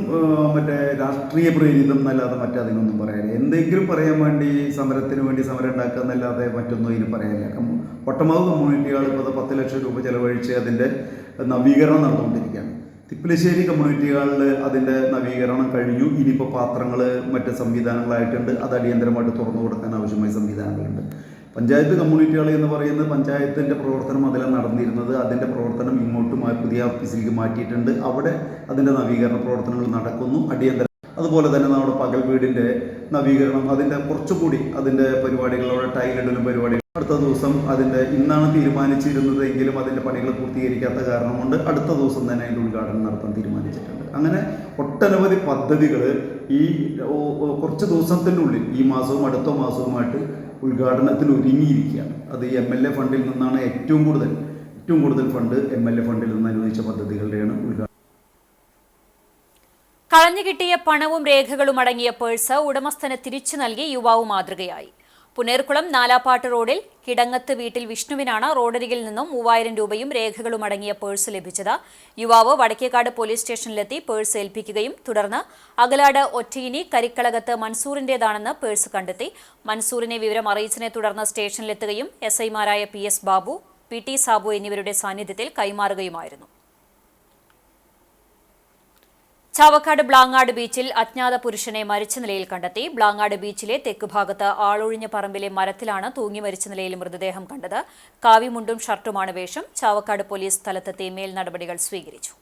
മറ്റേ രാഷ്ട്രീയ പ്രേരിതം എന്നല്ലാതെ മറ്റതിനൊന്നും പറയാനില്ല. എന്തെങ്കിലും പറയാൻ വേണ്ടി സമരത്തിന് വേണ്ടി സമരം ഉണ്ടാക്കുക എന്നല്ലാതെ മറ്റൊന്നും ഇതിന് പറയാനില്ല. വട്ടമാവ് കമ്മ്യൂണിറ്റി ഹാൾ ഇപ്പോൾ 10 ലക്ഷം രൂപ ചെലവഴിച്ച് അതിൻ്റെ നവീകരണം നടന്നുകൊണ്ടിരിക്കുകയാണ്. തിപ്പലശ്ശേരി കമ്മ്യൂണിറ്റി ഹാളിൽ അതിൻ്റെ നവീകരണം കഴിഞ്ഞു. ഇനിയിപ്പോൾ പാത്രങ്ങൾ മറ്റ് സംവിധാനങ്ങളായിട്ടുണ്ട്. അത് അടിയന്തരമായിട്ട് തുറന്നു കൊടുക്കാൻ ആവശ്യമായ സംവിധാനങ്ങളുണ്ട്. പഞ്ചായത്ത് കമ്മ്യൂണിറ്റി ഹാൾ എന്ന് പറയുന്നത് പഞ്ചായത്തിൻ്റെ പ്രവർത്തനം അതിലാണ് നടന്നിരുന്നത്. അതിൻ്റെ പ്രവർത്തനം ഇങ്ങോട്ട് പുതിയ ഓഫീസിലേക്ക് മാറ്റിയിട്ടുണ്ട്. അവിടെ അതിൻ്റെ നവീകരണ പ്രവർത്തനങ്ങൾ നടക്കുന്നു അടിയന്തരം. അതുപോലെ തന്നെ നമ്മുടെ പകൽ വീടിൻ്റെ നവീകരണം അതിൻ്റെ കുറച്ചുകൂടി അതിൻ്റെ പരിപാടികളോടെ ടൈലിടലും പരിപാടികൾ അടുത്ത ദിവസം അതിൻ്റെ ഇന്നാണ് തീരുമാനിച്ചിരുന്നത് എങ്കിലും അതിൻ്റെ പണികൾ പൂർത്തീകരിക്കാത്ത കാരണം കൊണ്ട് അടുത്ത ദിവസം തന്നെ അതിൻ്റെ ഉദ്ഘാടനം നടത്താൻ തീരുമാനിച്ചിട്ടുണ്ട്. അങ്ങനെ ഒട്ടനവധി പദ്ധതികൾ ഈ കുറച്ച് ദിവസത്തിൻ്റെ ഉള്ളിൽ ഈ മാസവും അടുത്ത മാസവുമായിട്ട് ഉദ്ഘാടനത്തിന് ഒരുങ്ങിയിരിക്കുകയാണ്. അത് MLA ഫണ്ടിൽ നിന്നാണ് ഏറ്റവും കൂടുതൽ ഫണ്ട് MLA ഫണ്ടിൽ നിന്ന് അനുവദിച്ച പദ്ധതികളുടെയാണ് ഉദ്ഘാടനം. കളഞ്ഞുകിട്ടിയ പണവും രേഖകളും അടങ്ങിയ പേഴ്സ് ഉടമസ്ഥന് തിരിച്ചു നൽകി യുവാവ് മാതൃകയായി. പുനേർകുളം നാലാപ്പാട്ട് റോഡിൽ കിടങ്ങത്ത് വീട്ടിൽ വിഷ്ണുവിനാണ് റോഡരികിൽ നിന്നും 3000 രൂപയും രേഖകളും അടങ്ങിയ പേഴ്സ് ലഭിച്ചത്. യുവാവ് വടക്കേക്കാട് പോലീസ് സ്റ്റേഷനിലെത്തി പേഴ്സ് ഏൽപ്പിക്കുകയും തുടർന്ന് അകലാട് ഒറ്റയിനി കരിക്കളകത്ത് മൻസൂറിന്റേതാണെന്ന് പേഴ്സ് കണ്ടെത്തി. മൻസൂറിനെ വിവരം അറിയിച്ചതിനെ തുടർന്ന് സ്റ്റേഷനിലെത്തുകയും SI-മാരായ PS ബാബു, PT സാബു എന്നിവരുടെ സാന്നിധ്യത്തിൽ കൈമാറുകയുമായിരുന്നു. ചാവക്കാട് ബ്ലാങ്ങാട് ബീച്ചിൽ അജ്ഞാത പുരുഷനെ മരിച്ച നിലയിൽ കണ്ടെത്തി. ബ്ലാങ്ങാട് ബീച്ചിലെ തെക്കുഭാഗത്ത് ആളൊഴിഞ്ഞ പറമ്പിലെ മരത്തിലാണ് തൂങ്ങി മരിച്ച നിലയിൽ മൃതദേഹം കണ്ടത്. കാവിമുണ്ടും ഷർട്ടുമാണ് വേഷം. ചാവക്കാട് പോലീസ് സ്ഥലത്തെത്തി മേൽ നടപടികൾ സ്വീകരിച്ചു.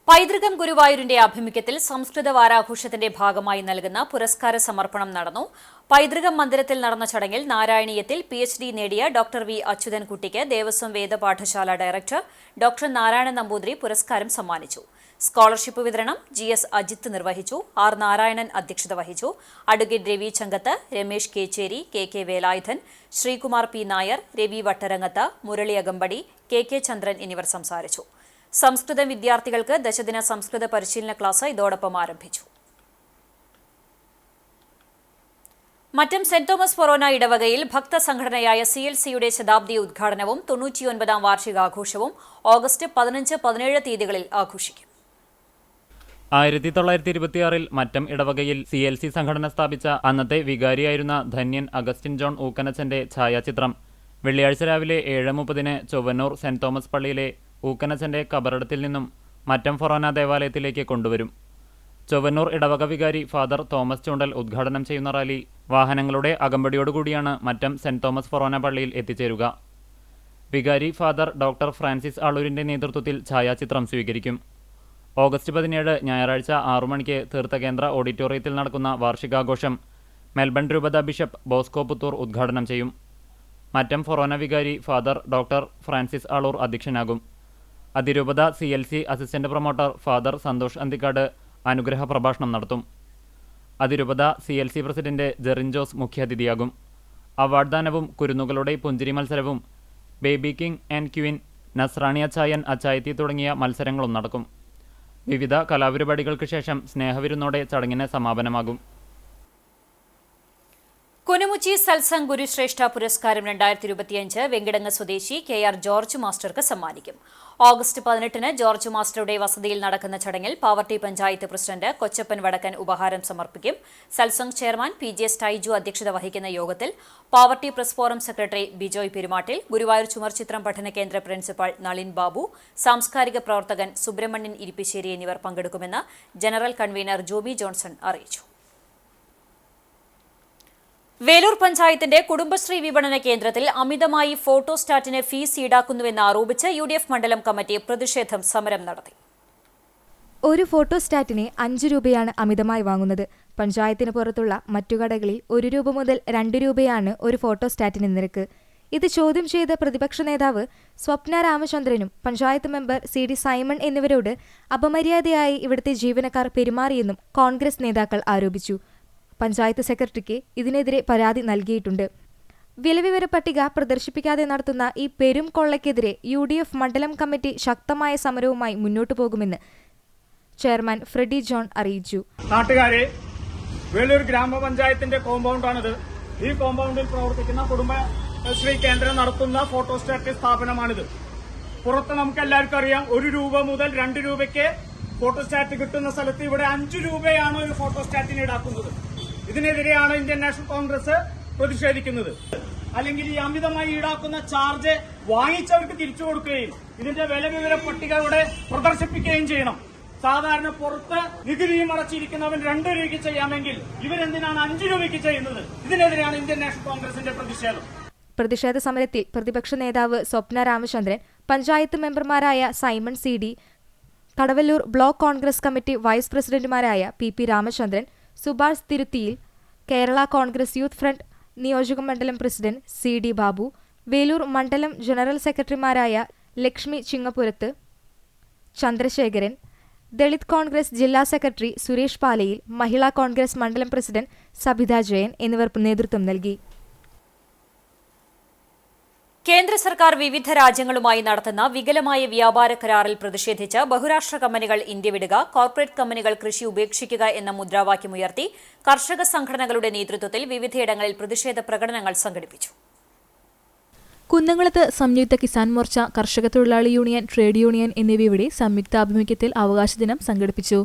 പൈതൃകം ഗുരുവായൂരിന്റെ ആഭിമുഖ്യത്തിൽ സംസ്കൃത വാരാഘോഷത്തിന്റെ ഭാഗമായി നൽകുന്ന പുരസ്കാര സമർപ്പണം നടന്നു. പൈതൃകം മന്ദിരത്തിൽ നടന്ന ചടങ്ങിൽ നാരായണീയത്തിൽ PhD നേടിയ ഡോക്ടർ V അച്യുതൻകുട്ടിക്ക് ദേവസ്വം വേദപാഠശാല ഡയറക്ടർ ഡോക്ടർ നാരായണൻ നമ്പൂതിരി പുരസ്കാരം സമ്മാനിച്ചു. സ്കോളർഷിപ്പ് വിതരണം GS അജിത്ത് നിർവഹിച്ചു. R നാരായണൻ അധ്യക്ഷത വഹിച്ചു. Advocate Ravi Changath, Ramesh Kecheri, KK Velayudhan, Sreekumar P Nair, Ravi Vattarangath, Murali Akampadi, KK ചന്ദ്രൻ എന്നിവർ സംസാരിച്ചു. സംസ്കൃത വിദ്യാർത്ഥികൾക്ക് ദശദിന സംസ്കൃത പരിശീലന ക്ലാസ് ഇതോടൊപ്പം ആരംഭിച്ചു. മറ്റം സെന്റ് തോമസ് ഫൊറോന ഇടവകയിൽ ഭക്തസംഘടനയായ CLCയുടെ ശതാബ്ദി ഉദ്ഘാടനവും 99ാം വാർഷികാഘോഷവും ഓഗസ്റ്റ് 15-17 തീയതികളിൽ ആഘോഷിക്കും. 1926 മറ്റം ഇടവകയിൽ CLC സംഘടന സ്ഥാപിച്ച അന്നത്തെ വികാരിയായിരുന്ന ധന്യൻ അഗസ്റ്റിൻ ജോൺ ഊക്കനച്ചന്റെ ഛായാചിത്രം വെള്ളിയാഴ്ച രാവിലെ 7:30 ചൊവ്വന്നൂർ സെന്റ് തോമസ് പള്ളിയിലെ ഊക്കനച്ചന്റെ കബറിടത്തിൽ നിന്നും മറ്റം ഫൊറോന ദേവാലയത്തിലേക്ക് കൊണ്ടുവരും. ചൊവ്വന്നൂർ ഇടവക വികാരി ഫാദർ തോമസ് ചൂണ്ടൽ ഉദ്ഘാടനം ചെയ്യുന്ന റാലി വാഹനങ്ങളുടെ അകമ്പടിയോടുകൂടിയാണ് മറ്റം സെന്റ് തോമസ് ഫൊറോന പള്ളിയിൽ എത്തിച്ചേരുക. വികാരി ഫാദർ ഡോക്ടർ ഫ്രാൻസിസ് ആളൂരിന്റെ നേതൃത്വത്തിൽ ഛായാചിത്രം സ്വീകരിക്കും. ഓഗസ്റ്റ് 17 ഞായറാഴ്ച 6 മണിക്ക് തീർത്ഥകേന്ദ്ര ഓഡിറ്റോറിയത്തിൽ നടക്കുന്ന വാർഷികാഘോഷം മെൽബൺ രൂപത ബിഷപ്പ് ബോസ്കോ പുത്തൂർ ഉദ്ഘാടനം ചെയ്യും. മറ്റം ഫൊറോന വികാരി ഫാദർ ഡോക്ടർ ഫ്രാൻസിസ് ആളൂർ അധ്യക്ഷനാകും. അതിരൂപത CLC assistant promoter father Santhosh Anthikad അനുഗ്രഹ പ്രഭാഷണം നടത്തും. അതിരൂപത CLC പ്രസിഡന്റ് ജെറിൻ ജോസ് മുഖ്യാതിഥിയാകും. അവാർഡ് ദാനവും കുരുന്നുകളുടെ പുഞ്ചിരി മത്സരവും ബേബി കിങ് ആൻഡ് ക്വീൻ, നസ്രാണി അച്ചായൻ അച്ചായത്തി തുടങ്ങിയ മത്സരങ്ങളും നടക്കും. വിവിധ കലാപരിപാടികൾക്ക് ശേഷം സ്നേഹവിരുന്നോടെ ചടങ്ങിന് സമാപനമാകും. കുനുമുച്ചി സത്സംഗ് ഗുരുശ്രേഷ്ഠ പുരസ്കാരം 2025 വെങ്കിടങ്ങ് സ്വദേശി KR ജോർജ് മാസ്റ്റർക്ക് സമ്മാനിക്കും. ഓഗസ്റ്റ് 18 ജോർജ് മാസ്റ്ററുടെ വസതിയിൽ നടക്കുന്ന ചടങ്ങിൽ പാവർട്ടി പഞ്ചായത്ത് പ്രസിഡന്റ് കൊച്ചപ്പൻ വടക്കൻ ഉപഹാരം സമർപ്പിക്കും. സത്സംഗ് ചെയർമാൻ PJ സ്റ്റൈജു അധ്യക്ഷത വഹിക്കുന്ന യോഗത്തിൽ poverty press forum secretary Bijoy Perumattil, Guruvayur ചുമർചിത്രം പഠന കേന്ദ്ര പ്രിൻസിപ്പൽ നളിൻ ബാബു, സാംസ്കാരിക പ്രവർത്തകൻ സുബ്രഹ്മണ്യൻ ഇരിപ്പിശ്ശേരി എന്നിവർ പങ്കെടുക്കുമെന്ന് ജനറൽ കൺവീനർ ജോബി ജോൺസൺ അറിയിച്ചു. വേലൂർ പഞ്ചായത്തിന്റെ കുടുംബശ്രീ വിപണന കേന്ദ്രത്തിൽ അമിതമായി ഫോട്ടോസ്റ്റാറ്റിന് ഫീസ് ഈടാക്കുന്നുവെന്ന് ആരോപിച്ച് UDF മണ്ഡലം കമ്മിറ്റി പ്രതിഷേധം സമരം നടത്തി. ഒരു ഫോട്ടോസ്റ്റാറ്റിന് 5 രൂപയാണ് അമിതമായി വാങ്ങുന്നത്. പഞ്ചായത്തിന് പുറത്തുള്ള മറ്റു കടകളിൽ 1 രൂപ മുതൽ 2 രൂപയാണ് ഒരു ഫോട്ടോസ്റ്റാറ്റിന് നിരക്ക്. ഇത് ചോദ്യം ചെയ്ത പ്രതിപക്ഷ നേതാവ് സ്വപ്ന രാമചന്ദ്രനും പഞ്ചായത്ത് മെമ്പർ CD സൈമൺ എന്നിവരോട് അപമര്യാദയായി ഇവിടുത്തെ ജീവനക്കാർ പെരുമാറിയെന്നും കോൺഗ്രസ് നേതാക്കൾ ആരോപിച്ചു. പഞ്ചായത്ത് സെക്രട്ടറിക്ക് ഇതിനെതിരെ പരാതി നൽകിയിട്ടുണ്ട്. വിലവിവര പട്ടിക പ്രദർശിപ്പിക്കാതെ നടത്തുന്ന ഈ പെരും കൊള്ളയ്ക്കെതിരെ UDF മണ്ഡലം കമ്മിറ്റി ശക്തമായ സമരവുമായി മുന്നോട്ടു പോകുമെന്ന് ചെയർമാൻ ഫ്രെഡി ജോൺ അറിയിച്ചു. നാട്ടുകാരെ, വേലൂർ ഗ്രാമപഞ്ചായത്തിന്റെ കോമ്പൗണ്ടാണിത്. ഈ കോമ്പൗണ്ടിൽ പ്രവർത്തിക്കുന്ന കുടുംബശ്രീ കേന്ദ്രം നടത്തുന്ന ഫോട്ടോസ്റ്റാറ്റ് സ്ഥാപനമാണിത്. പുറത്ത് നമുക്ക് എല്ലാവർക്കും അറിയാം, 1 രൂപ മുതൽ 2 രൂപയ്ക്ക് ഫോട്ടോസ്റ്റാറ്റ് കിട്ടുന്ന സ്ഥലത്ത് ഇവിടെ 5 രൂപയാണ് ഒരു ഫോട്ടോസ്റ്റാറ്റിന് ഈടാക്കുന്നത്. ഇതിനെതിരെയാണ് ഇന്ത്യൻ നാഷണൽ കോൺഗ്രസ് പ്രതിഷേധിക്കുന്നത്. അല്ലെങ്കിൽ ഈ അമിതമായി ഈടാക്കുന്ന ചാർജ് വാങ്ങിച്ചവർക്ക് തിരിച്ചു കൊടുക്കുകയും ഇതിന്റെ വിലവിവര പട്ടിക ഇവിടെ പ്രദർശിപ്പിക്കുകയും ചെയ്യണം. സാധാരണ പുറത്ത് നികുതിയും അടച്ചിരിക്കുന്നവൻ 2 രൂപയ്ക്ക് ചെയ്യാമെങ്കിൽ ഇവരെന്തിനാണ് 5 രൂപയ്ക്ക് ചെയ്യുന്നത്? ഇതിനെതിരെയാണ് ഇന്ത്യൻ നാഷണൽ കോൺഗ്രസിന്റെ പ്രതിഷേധം. പ്രതിഷേധ സമരത്തിൽ പ്രതിപക്ഷ നേതാവ് സ്വപ്ന രാമചന്ദ്രൻ, പഞ്ചായത്ത് മെമ്പർമാരായ Simon CD, Kadavallur block Congress committee vice പ്രസിഡന്റുമാരായ PP Ramachandran, Subhash Thiruthiyil, Kerala Congress youth front നിയോജക മണ്ഡലം പ്രസിഡന്റ് CD ബാബു, വേലൂർ മണ്ഡലം ജനറൽ സെക്രട്ടറിമാരായ ലക്ഷ്മി ചിങ്ങപ്പുരത്ത്, ചന്ദ്രശേഖരൻ, ദളിത് കോൺഗ്രസ് ജില്ലാ സെക്രട്ടറി സുരേഷ് പാലയിൽ, മഹിളാ കോൺഗ്രസ് മണ്ഡലം പ്രസിഡന്റ് സബിത ജയൻ എന്നിവർ നേതൃത്വം നൽകി. കേന്ദ്ര സർക്കാർ വിവിധ രാജ്യങ്ങളുമായി നടത്തുന്ന വികലമായ വ്യാപാര കരാറിൽ പ്രതിഷേധിച്ച് ബഹുരാഷ്ട്ര കമ്പനികൾ ഇന്ത്യ വിടുക, കോർപ്പറേറ്റ് കമ്പനികൾ കൃഷി ഉപേക്ഷിക്കുക എന്ന മുദ്രാവാക്യമുയർത്തി കർഷക സംഘടനകളുടെ നേതൃത്വത്തിൽ വിവിധയിടങ്ങളിൽ പ്രതിഷേധ പ്രകടനങ്ങൾ സംഘടിപ്പിച്ചു. കുന്നംകുളത്ത് സംയുക്ത കിസാൻ മോർച്ച, കർഷക തൊഴിലാളി യൂണിയൻ, ട്രേഡ് യൂണിയൻ എന്നിവയുടെ സംയുക്താഭിമുഖ്യത്തിൽ അവകാശ ദിനം സംഘടിപ്പിച്ചു.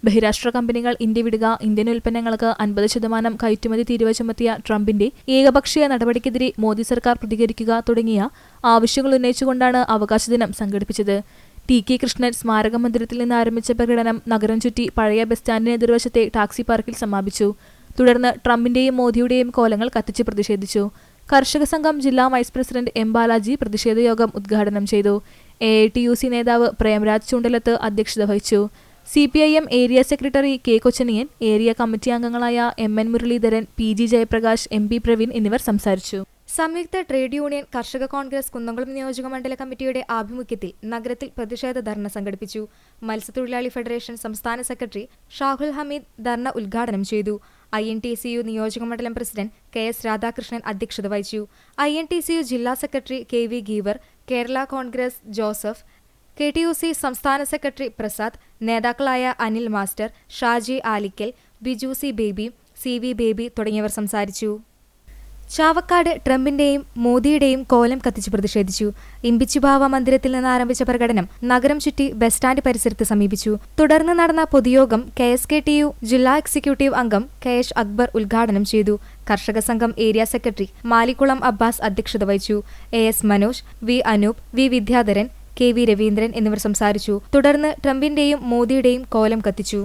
ബഹിരാഷ്ട്ര കമ്പനികൾ ഇന്ത്യ വിടുക, ഇന്ത്യൻ ഉൽപ്പന്നങ്ങൾക്ക് 50% കയറ്റുമതി തീരുവ ചുമത്തിയ ട്രംപിന്റെ ഏകപക്ഷീയ നടപടിക്കെതിരെ മോദി സർക്കാർ പ്രതികരിക്കുക തുടങ്ങിയ ആവശ്യങ്ങൾ ഉന്നയിച്ചുകൊണ്ടാണ് അവകാശ ദിനം സംഘടിപ്പിച്ചത്. ടി.കെ. കൃഷ്ണൻ സ്മാരക മന്ദിരത്തിൽ നിന്ന് ആരംഭിച്ച പ്രകടനം നഗരം ചുറ്റി പഴയ ബസ് സ്റ്റാൻഡിന് എതിർവശത്തെ ടാക്സി പാർക്കിൽ സമാപിച്ചു. തുടർന്ന് ട്രംപിന്റെയും മോദിയുടെയും കോലങ്ങൾ കത്തിച്ച് പ്രതിഷേധിച്ചു. കർഷക സംഘം ജില്ലാ വൈസ് പ്രസിഡന്റ് എം. ബാലാജി പ്രതിഷേധ യോഗം ഉദ്ഘാടനം ചെയ്തു. AITUC നേതാവ് പ്രേംരാജ് ചുണ്ടലത്ത് അധ്യക്ഷത വഹിച്ചു. CPIM area secretary K. Kochaniyan, area committee അംഗങ്ങളായ MN Muraleedharan, PG Jayaprakash, MP Praveen എന്നിവർ സംസാരിച്ചു. സംയുക്ത ട്രേഡ് യൂണിയൻ കർഷക കോൺഗ്രസ് കുന്നംകുളം നിയോജക മണ്ഡല കമ്മിറ്റിയുടെ ആഭിമുഖ്യത്തിൽ നഗരത്തിൽ പ്രതിഷേധ ധർണ സംഘടിപ്പിച്ചു. മത്സ്യത്തൊഴിലാളി ഫെഡറേഷൻ സംസ്ഥാന സെക്രട്ടറി ഷാഹുൽ ഹമീദ് ധർണ ഉദ്ഘാടനം ചെയ്തു. INTCU നിയോജക മണ്ഡലം പ്രസിഡന്റ് KS രാധാകൃഷ്ണൻ അധ്യക്ഷത വഹിച്ചു. INTCU ജില്ലാ secretary KV giver, Kerala Congress Joseph, KTUC സംസ്ഥാന സെക്രട്ടറി പ്രസാദ്, നേതാക്കളായ Anil master, Shaji Alikkal, Biju C baby, CV baby തുടങ്ങിയവർ സംസാരിച്ചു. ചാവക്കാട് ട്രംപിന്റെയും മോദിയുടെയും കോലം കത്തിച്ച് പ്രതിഷേധിച്ചു. ഇമ്പിച്ചുഭാവ മന്ദിരത്തിൽ നിന്ന് ആരംഭിച്ച പ്രകടനം നഗരം ചുറ്റി ബസ് സ്റ്റാൻഡ് പരിസരത്ത് സമീപിച്ചു. തുടർന്ന് നടന്ന പൊതുയോഗം KSKTU ജില്ലാ എക്സിക്യൂട്ടീവ് അംഗം KH അക്ബർ ഉദ്ഘാടനം ചെയ്തു. കർഷക സംഘം ഏരിയ സെക്രട്ടറി മാലിക്കുളം അബ്ബാസ് അധ്യക്ഷത വഹിച്ചു. AS Manoj, V Anoop, V Vidyadharan, KV Raveendran എന്നിവർ സംസാരിച്ചു. തുടർന്ന് ട്രംപിന്റെയും മോദിയുടെയും കോലം കത്തിച്ചു.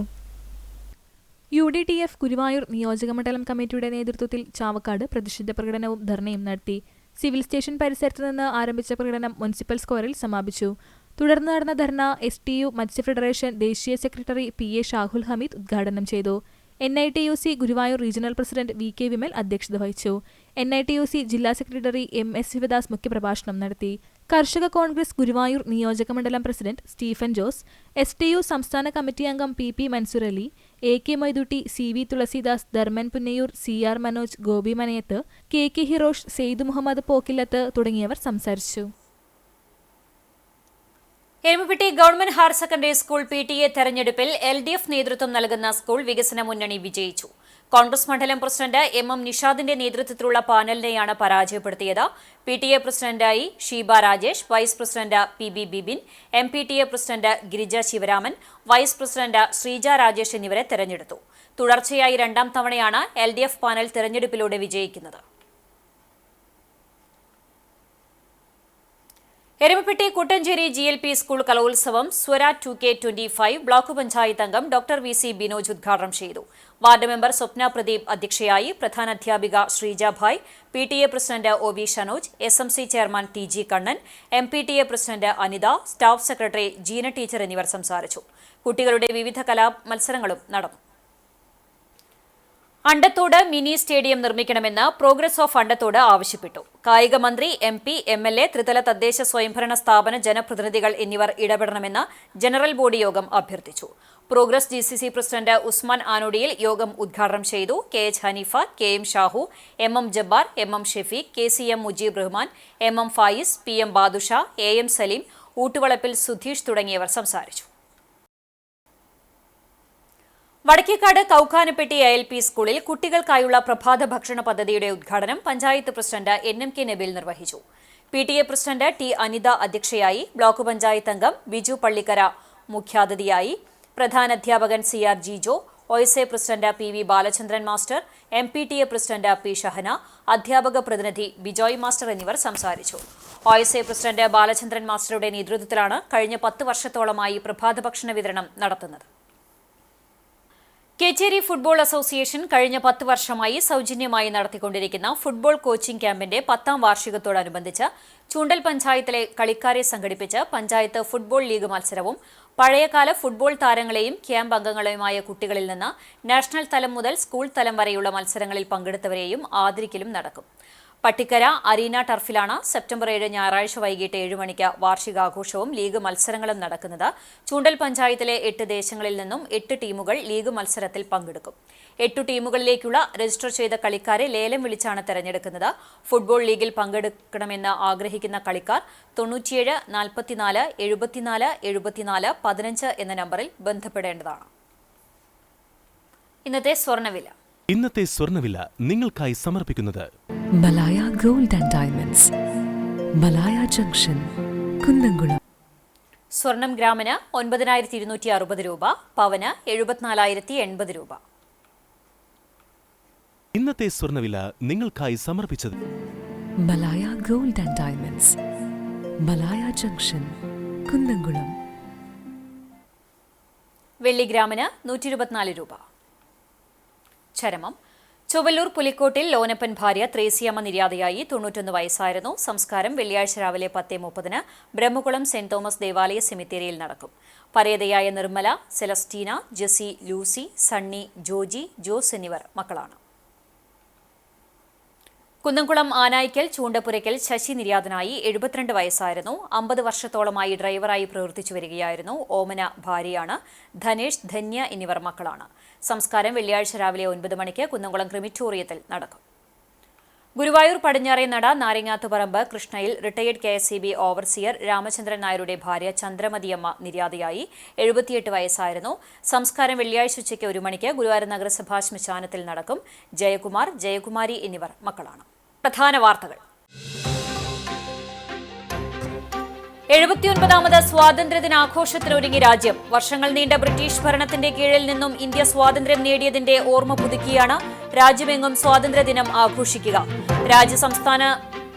UDTF ഗുരുവായൂർ നിയോജകമണ്ഡലം കമ്മിറ്റിയുടെ നേതൃത്വത്തിൽ ചാവക്കാട് പ്രതിഷേധ പ്രകടനവും ധർണയും നടത്തി. സിവിൽ സ്റ്റേഷൻ പരിസരത്ത് നിന്ന് ആരംഭിച്ച പ്രകടനം മുനിസിപ്പൽ സ്ക്വയറിൽ സമാപിച്ചു. തുടർന്ന് നടന്ന ധർണ STU മത്സ്യ ഫെഡറേഷൻ ദേശീയ സെക്രട്ടറി PA ഷാഹുൽ ഹമീദ് ഉദ്ഘാടനം ചെയ്തു. NITUC Guruvayur regional president VK Vimal അധ്യക്ഷത വഹിച്ചു. NITUC ജില്ലാ സെക്രട്ടറി MS ശിവദാസ് മുഖ്യപ്രഭാഷണം നടത്തി. കർഷക കോൺഗ്രസ് ഗുരുവായൂർ നിയോജക മണ്ഡലം പ്രസിഡന്റ് സ്റ്റീഫൻ ജോസ്, STU സംസ്ഥാന കമ്മിറ്റി അംഗം PP Mansoor Ali, AK Maidutty, CV Thulasidas, Dharman Punnayur, CR Manoj, Gopi Manayath, KK Hirosh, Saeed Muhammad Pokkillath തുടങ്ങിയവർ സംസാരിച്ചു. Erumapetty government higher secondary school PTA തെരഞ്ഞെടുപ്പിൽ LDF നേതൃത്വം നൽകുന്ന സ്കൂൾ വികസന മുന്നണി വിജയിച്ചു. കോൺഗ്രസ് മണ്ഡലം പ്രസിഡന്റ് MM നിഷാദിന്റെ നേതൃത്വത്തിലുള്ള പാനലിനെയാണ് പരാജയപ്പെടുത്തിയത്. PTA പ്രസിഡന്റായി Sheeba Rajesh, vice president PB Bibin, MPTA president Girija Sivaraman, vice president Sreeja Rajesh എന്നിവരെ തെരഞ്ഞെടുത്തു. തുടർച്ചയായി രണ്ടാം തവണയാണ് LDF പാനൽ തെരഞ്ഞെടുപ്പിലൂടെ വിജയിക്കുന്നത്. എരുമപ്പെട്ടി കുട്ടഞ്ചേരി GLP സ്കൂൾ കലോത്സവം സ്വര 2K25 ബ്ലോക്ക് പഞ്ചായത്ത് അംഗം ഡോക്ടർ VC ബിനോജ് ഉദ്ഘാടനം ചെയ്തു. വാർഡ് മെമ്പർ സ്വപ്ന പ്രദീപ് അധ്യക്ഷയായി. പ്രധാനാധ്യാപിക Sreeja Bhai, PTA president OB Shanoj, SMC chairman TG Kannan, MPTA president Anitha, staff secretary Jeena teacher എന്നിവർ സംസാരിച്ചു. കുട്ടികളുടെ വിവിധ കലാമത്സരങ്ങളും നടന്നു. അണ്ടത്തോട് മിനി സ്റ്റേഡിയം നിർമ്മിക്കണമെന്ന് പ്രോഗ്രസ് ഓഫ് അണ്ടത്തോട് ആവശ്യപ്പെട്ടു. കായിക മന്ത്രി, MP, MLA, ത്രിതല തദ്ദേശ സ്വയംഭരണ സ്ഥാപന ജനപ്രതിനിധികൾ എന്നിവർ ഇടപെടണമെന്ന് ജനറൽ ബോഡി യോഗം അഭ്യർത്ഥിച്ചു. പ്രോഗ്രസ് GCC പ്രസിഡന്റ് ഉസ്മാൻ ആനോഡിയിൽ യോഗം ഉദ്ഘാടനം ചെയ്തു. KH Haneefa, KM Shahu, MM Jabbar, MM Shefeeq, KCM Mujeeb Rahman, MM Fayis, PM Badusha, AM Saleem, ഊട്ടുവളപ്പിൽ Sudheesh തുടങ്ങിയവർ സംസാരിച്ചു. വടക്കേക്കാട് കൗക്കാനപ്പെട്ടി ALP സ്കൂളിൽ കുട്ടികൾക്കായുള്ള പ്രഭാത ഭക്ഷണ പദ്ധതിയുടെ ഉദ്ഘാടനം പഞ്ചായത്ത് പ്രസിഡന്റ് NMK നബീൽ നിർവഹിച്ചു. PTA പ്രസിഡന്റ് T അനിത അധ്യക്ഷയായി. ബ്ലോക്ക് പഞ്ചായത്ത് അംഗം ബിജു പള്ളിക്കര മുഖ്യാതിഥിയായി. പ്രധാനാധ്യാപകൻ CR Jijo, OSA president PV Balachandran master, MPTA president P Shahana, അധ്യാപക പ്രതിനിധി ബിജോയ് മാസ്റ്റർ എന്നിവർ സംസാരിച്ചു. OSA പ്രസിഡന്റ് ബാലചന്ദ്രൻ മാസ്റ്ററുടെ നേതൃത്വത്തിലാണ് കഴിഞ്ഞ 10 വർഷത്തോളമായി പ്രഭാത ഭക്ഷണ വിതരണം നടത്തുന്നത്. കേച്ചേരി ഫുട്ബോൾ അസോസിയേഷൻ കഴിഞ്ഞ 10 വർഷമായി സൗജന്യമായി നടത്തിക്കൊണ്ടിരിക്കുന്ന ഫുട്ബോൾ കോച്ചിംഗ് ക്യാമ്പിന്റെ 10ാം വാർഷികത്തോടനുബന്ധിച്ച് ചൂണ്ടൽ പഞ്ചായത്തിലെ കളിക്കാരെ സംഘടിപ്പിച്ച് പഞ്ചായത്ത് ഫുട്ബോൾ ലീഗ് മത്സരവും പഴയകാല ഫുട്ബോൾ താരങ്ങളെയും ക്യാമ്പ് അംഗങ്ങളുമായ കുട്ടികളിൽ നിന്ന് നാഷണൽ തലം മുതൽ സ്കൂൾ തലം വരെയുള്ള മത്സരങ്ങളിൽ പങ്കെടുത്തവരെയും ആദരിക്കലും നടക്കും. പട്ടിക്കര അരീന ടർഫിലാണ് സെപ്റ്റംബർ 7 ഞായറാഴ്ച വൈകിട്ട് 7 മണിക്ക് വാർഷികാഘോഷവും ലീഗ് മത്സരങ്ങളും നടക്കുന്നത്. ചൂണ്ടൽ പഞ്ചായത്തിലെ 8 ദേശങ്ങളിൽ നിന്നും 8 ടീമുകൾ ലീഗ് മത്സരത്തിൽ പങ്കെടുക്കും. 8 ടീമുകളിലേക്കുള്ള രജിസ്റ്റർ ചെയ്ത കളിക്കാരെ ലേലം വിളിച്ചാണ് തെരഞ്ഞെടുക്കുന്നത്. ഫുട്ബോൾ ലീഗിൽ പങ്കെടുക്കണമെന്ന് ആഗ്രഹിക്കുന്ന കളിക്കാർ 97 44 74 74 15 എന്ന നമ്പറിൽ ബന്ധപ്പെടേണ്ടതാണ്. ഇന്നത്തെ സ്വർണ്ണവില നിങ്ങൾക്കായി സമർപ്പിക്കുന്നത് Malaya gold and diamonds, Malaya junction, Kunnamkulam. സ്വർണം ഗ്രാമിന് 9260 രൂപ, പവന് 74,080 രൂപ. ഇന്നത്തെ സ്വർണ്ണവില നിങ്ങൾക്കായി സമർപ്പിച്ചത് Malaya gold and diamonds, Malaya junction, Kunnamkulam. വെള്ളി ഗ്രാമിന് 124 രൂപ. ചരമം. ചൊവ്വല്ലൂർ പുലിക്കോട്ടിൽ ലോനപ്പൻ ഭാര്യ ത്രേസ്യമ്മ നിര്യാതയായി. 91 വയസ്സായിരുന്നു. സംസ്കാരം വെള്ളിയാഴ്ച രാവിലെ 10:30 ബ്രഹ്മകുളം സെന്റ് തോമസ് ദേവാലയ സെമിത്തേരിയിൽ നടക്കും. പരേതയായ നിർമ്മല, സെലസ്റ്റീന, ജെസി, ലൂസി, സണ്ണി, ജോജി, ജോസ് എന്നിവർ മക്കളാണ്. കുന്നംകുളം ആനായിക്കൽ ചൂണ്ടപ്പുരയ്ക്കൽ ശശി നിര്യാതനായി. 72 വയസ്സായിരുന്നു. 50 വർഷത്തോളമായി ഡ്രൈവറായി പ്രവർത്തിച്ചു വരികയായിരുന്നു. ഓമന ഭാര്യയാണ്. ധനേഷ്, ധന്യ എന്നിവർ മക്കളാണ്. സംസ്കാരം വെള്ളിയാഴ്ച രാവിലെ 9 മണിക്ക് കുന്നംകുളം ക്രിമിറ്റോറിയത്തിൽ നടക്കും. ഗുരുവായൂർ പടിഞ്ഞാറേ നട നാരങ്ങാത്തുപറമ്പ് കൃഷ്ണയിൽ റിട്ടയേർഡ് KSEB ഓവർസിയർ രാമചന്ദ്രൻ നായരുടെ ഭാര്യ ചന്ദ്രമതിയമ്മ നിര്യാതയായി. 78 വയസ്സായിരുന്നു. സംസ്കാരം വെള്ളിയാഴ്ച ഉച്ചയ്ക്ക് 1 മണിക്ക് ഗുരുവായൂർ നഗരസഭാ ശ്മശാനത്തിൽ നടക്കും. ജയകുമാർ, ജയകുമാരി എന്നിവർ മക്കളാണ്. പ്രധാന വാർത്തകൾ. 79ാമത് സ്വാതന്ത്ര്യദിനാഘോഷത്തിനൊരുങ്ങി രാജ്യം. വർഷങ്ങൾ നീണ്ട ബ്രിട്ടീഷ് ഭരണത്തിന്റെ കീഴിൽ നിന്നും ഇന്ത്യ സ്വാതന്ത്ര്യം നേടിയതിന്റെ ഓർമ്മ പുതുക്കിയാണ് രാജ്യമെങ്ങും സ്വാതന്ത്ര്യദിനം ആഘോഷിക്കുക. രാജ്യസംസ്ഥാന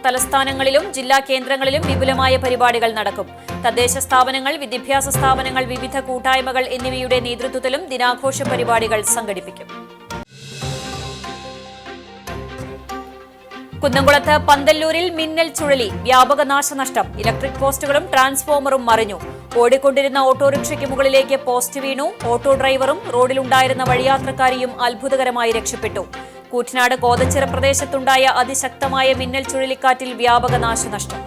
തലസ്ഥാനങ്ങളിലും ജില്ലാ കേന്ദ്രങ്ങളിലും വിപുലമായ പരിപാടികൾ നടക്കും. തദ്ദേശ സ്ഥാപനങ്ങൾ, വിദ്യാഭ്യാസ സ്ഥാപനങ്ങൾ, വിവിധ കൂട്ടായ്മകൾ എന്നിവയുടെ നേതൃത്വത്തിലും ദിനാഘോഷ പരിപാടികൾ സംഘടിപ്പിക്കും. കുന്നംകുളത്ത് പന്തല്ലൂരിൽ മിന്നൽ ചുഴലി, വ്യാപക നാശനഷ്ടം. ഇലക്ട്രിക് പോസ്റ്റുകളും ട്രാൻസ്ഫോമറും മറിഞ്ഞു. ഓടിക്കൊണ്ടിരുന്ന ഓട്ടോറിക്ഷയ്ക്ക് മുകളിലേക്ക് പോസ്റ്റ് വീണു. ഓട്ടോ ഡ്രൈവറും റോഡിലുണ്ടായിരുന്ന വഴിയാത്രക്കാരിയും അത്ഭുതകരമായി രക്ഷപ്പെട്ടു. കൂറ്റനാട് കോതച്ചിറ പ്രദേശത്തുണ്ടായ അതിശക്തമായ മിന്നൽ ചുഴലിക്കാറ്റിൽ വ്യാപക നാശനഷ്ടം.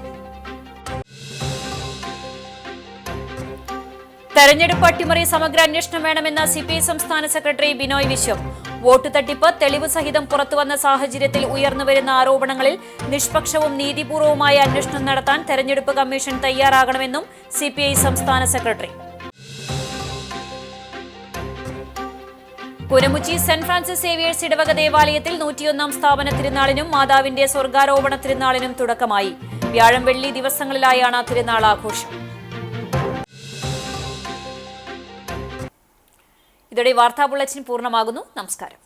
തെരഞ്ഞെടുപ്പ് അട്ടിമറി സമഗ്ര അന്വേഷണം വേണമെന്ന് CPI സംസ്ഥാന സെക്രട്ടറി ബിനോയ് വിശ്വം. വോട്ട് തട്ടിപ്പ് തെളിവ് സഹിതം പുറത്തുവന്ന സാഹചര്യത്തിൽ ഉയർന്നുവരുന്ന ആരോപണങ്ങളിൽ നിഷ്പക്ഷവും നീതിപൂർവവുമായ അന്വേഷണം നടത്താൻ തെരഞ്ഞെടുപ്പ് കമ്മീഷൻ തയ്യാറാകണമെന്നും CPI സംസ്ഥാന സെക്രട്ടറി. പുനമുച്ചി സെന്റ് ഫ്രാൻസിസ് സേവിയേഴ്സ് ഇടവക ദേവാലയത്തിൽ 101ാം സ്ഥാപന തിരുനാളിനും മാതാവിന്റെ സ്വർഗാരോപണ തിരുനാളിനും തുടക്കമായി. വ്യാഴം വെള്ളി ദിവസങ്ങളിലായാണ് തിരുനാൾ ആഘോഷം. ഇതോടെ വാർത്താ ബുള്ളറ്റിൻ പൂർണ്ണമാകുന്നു. നമസ്കാരം.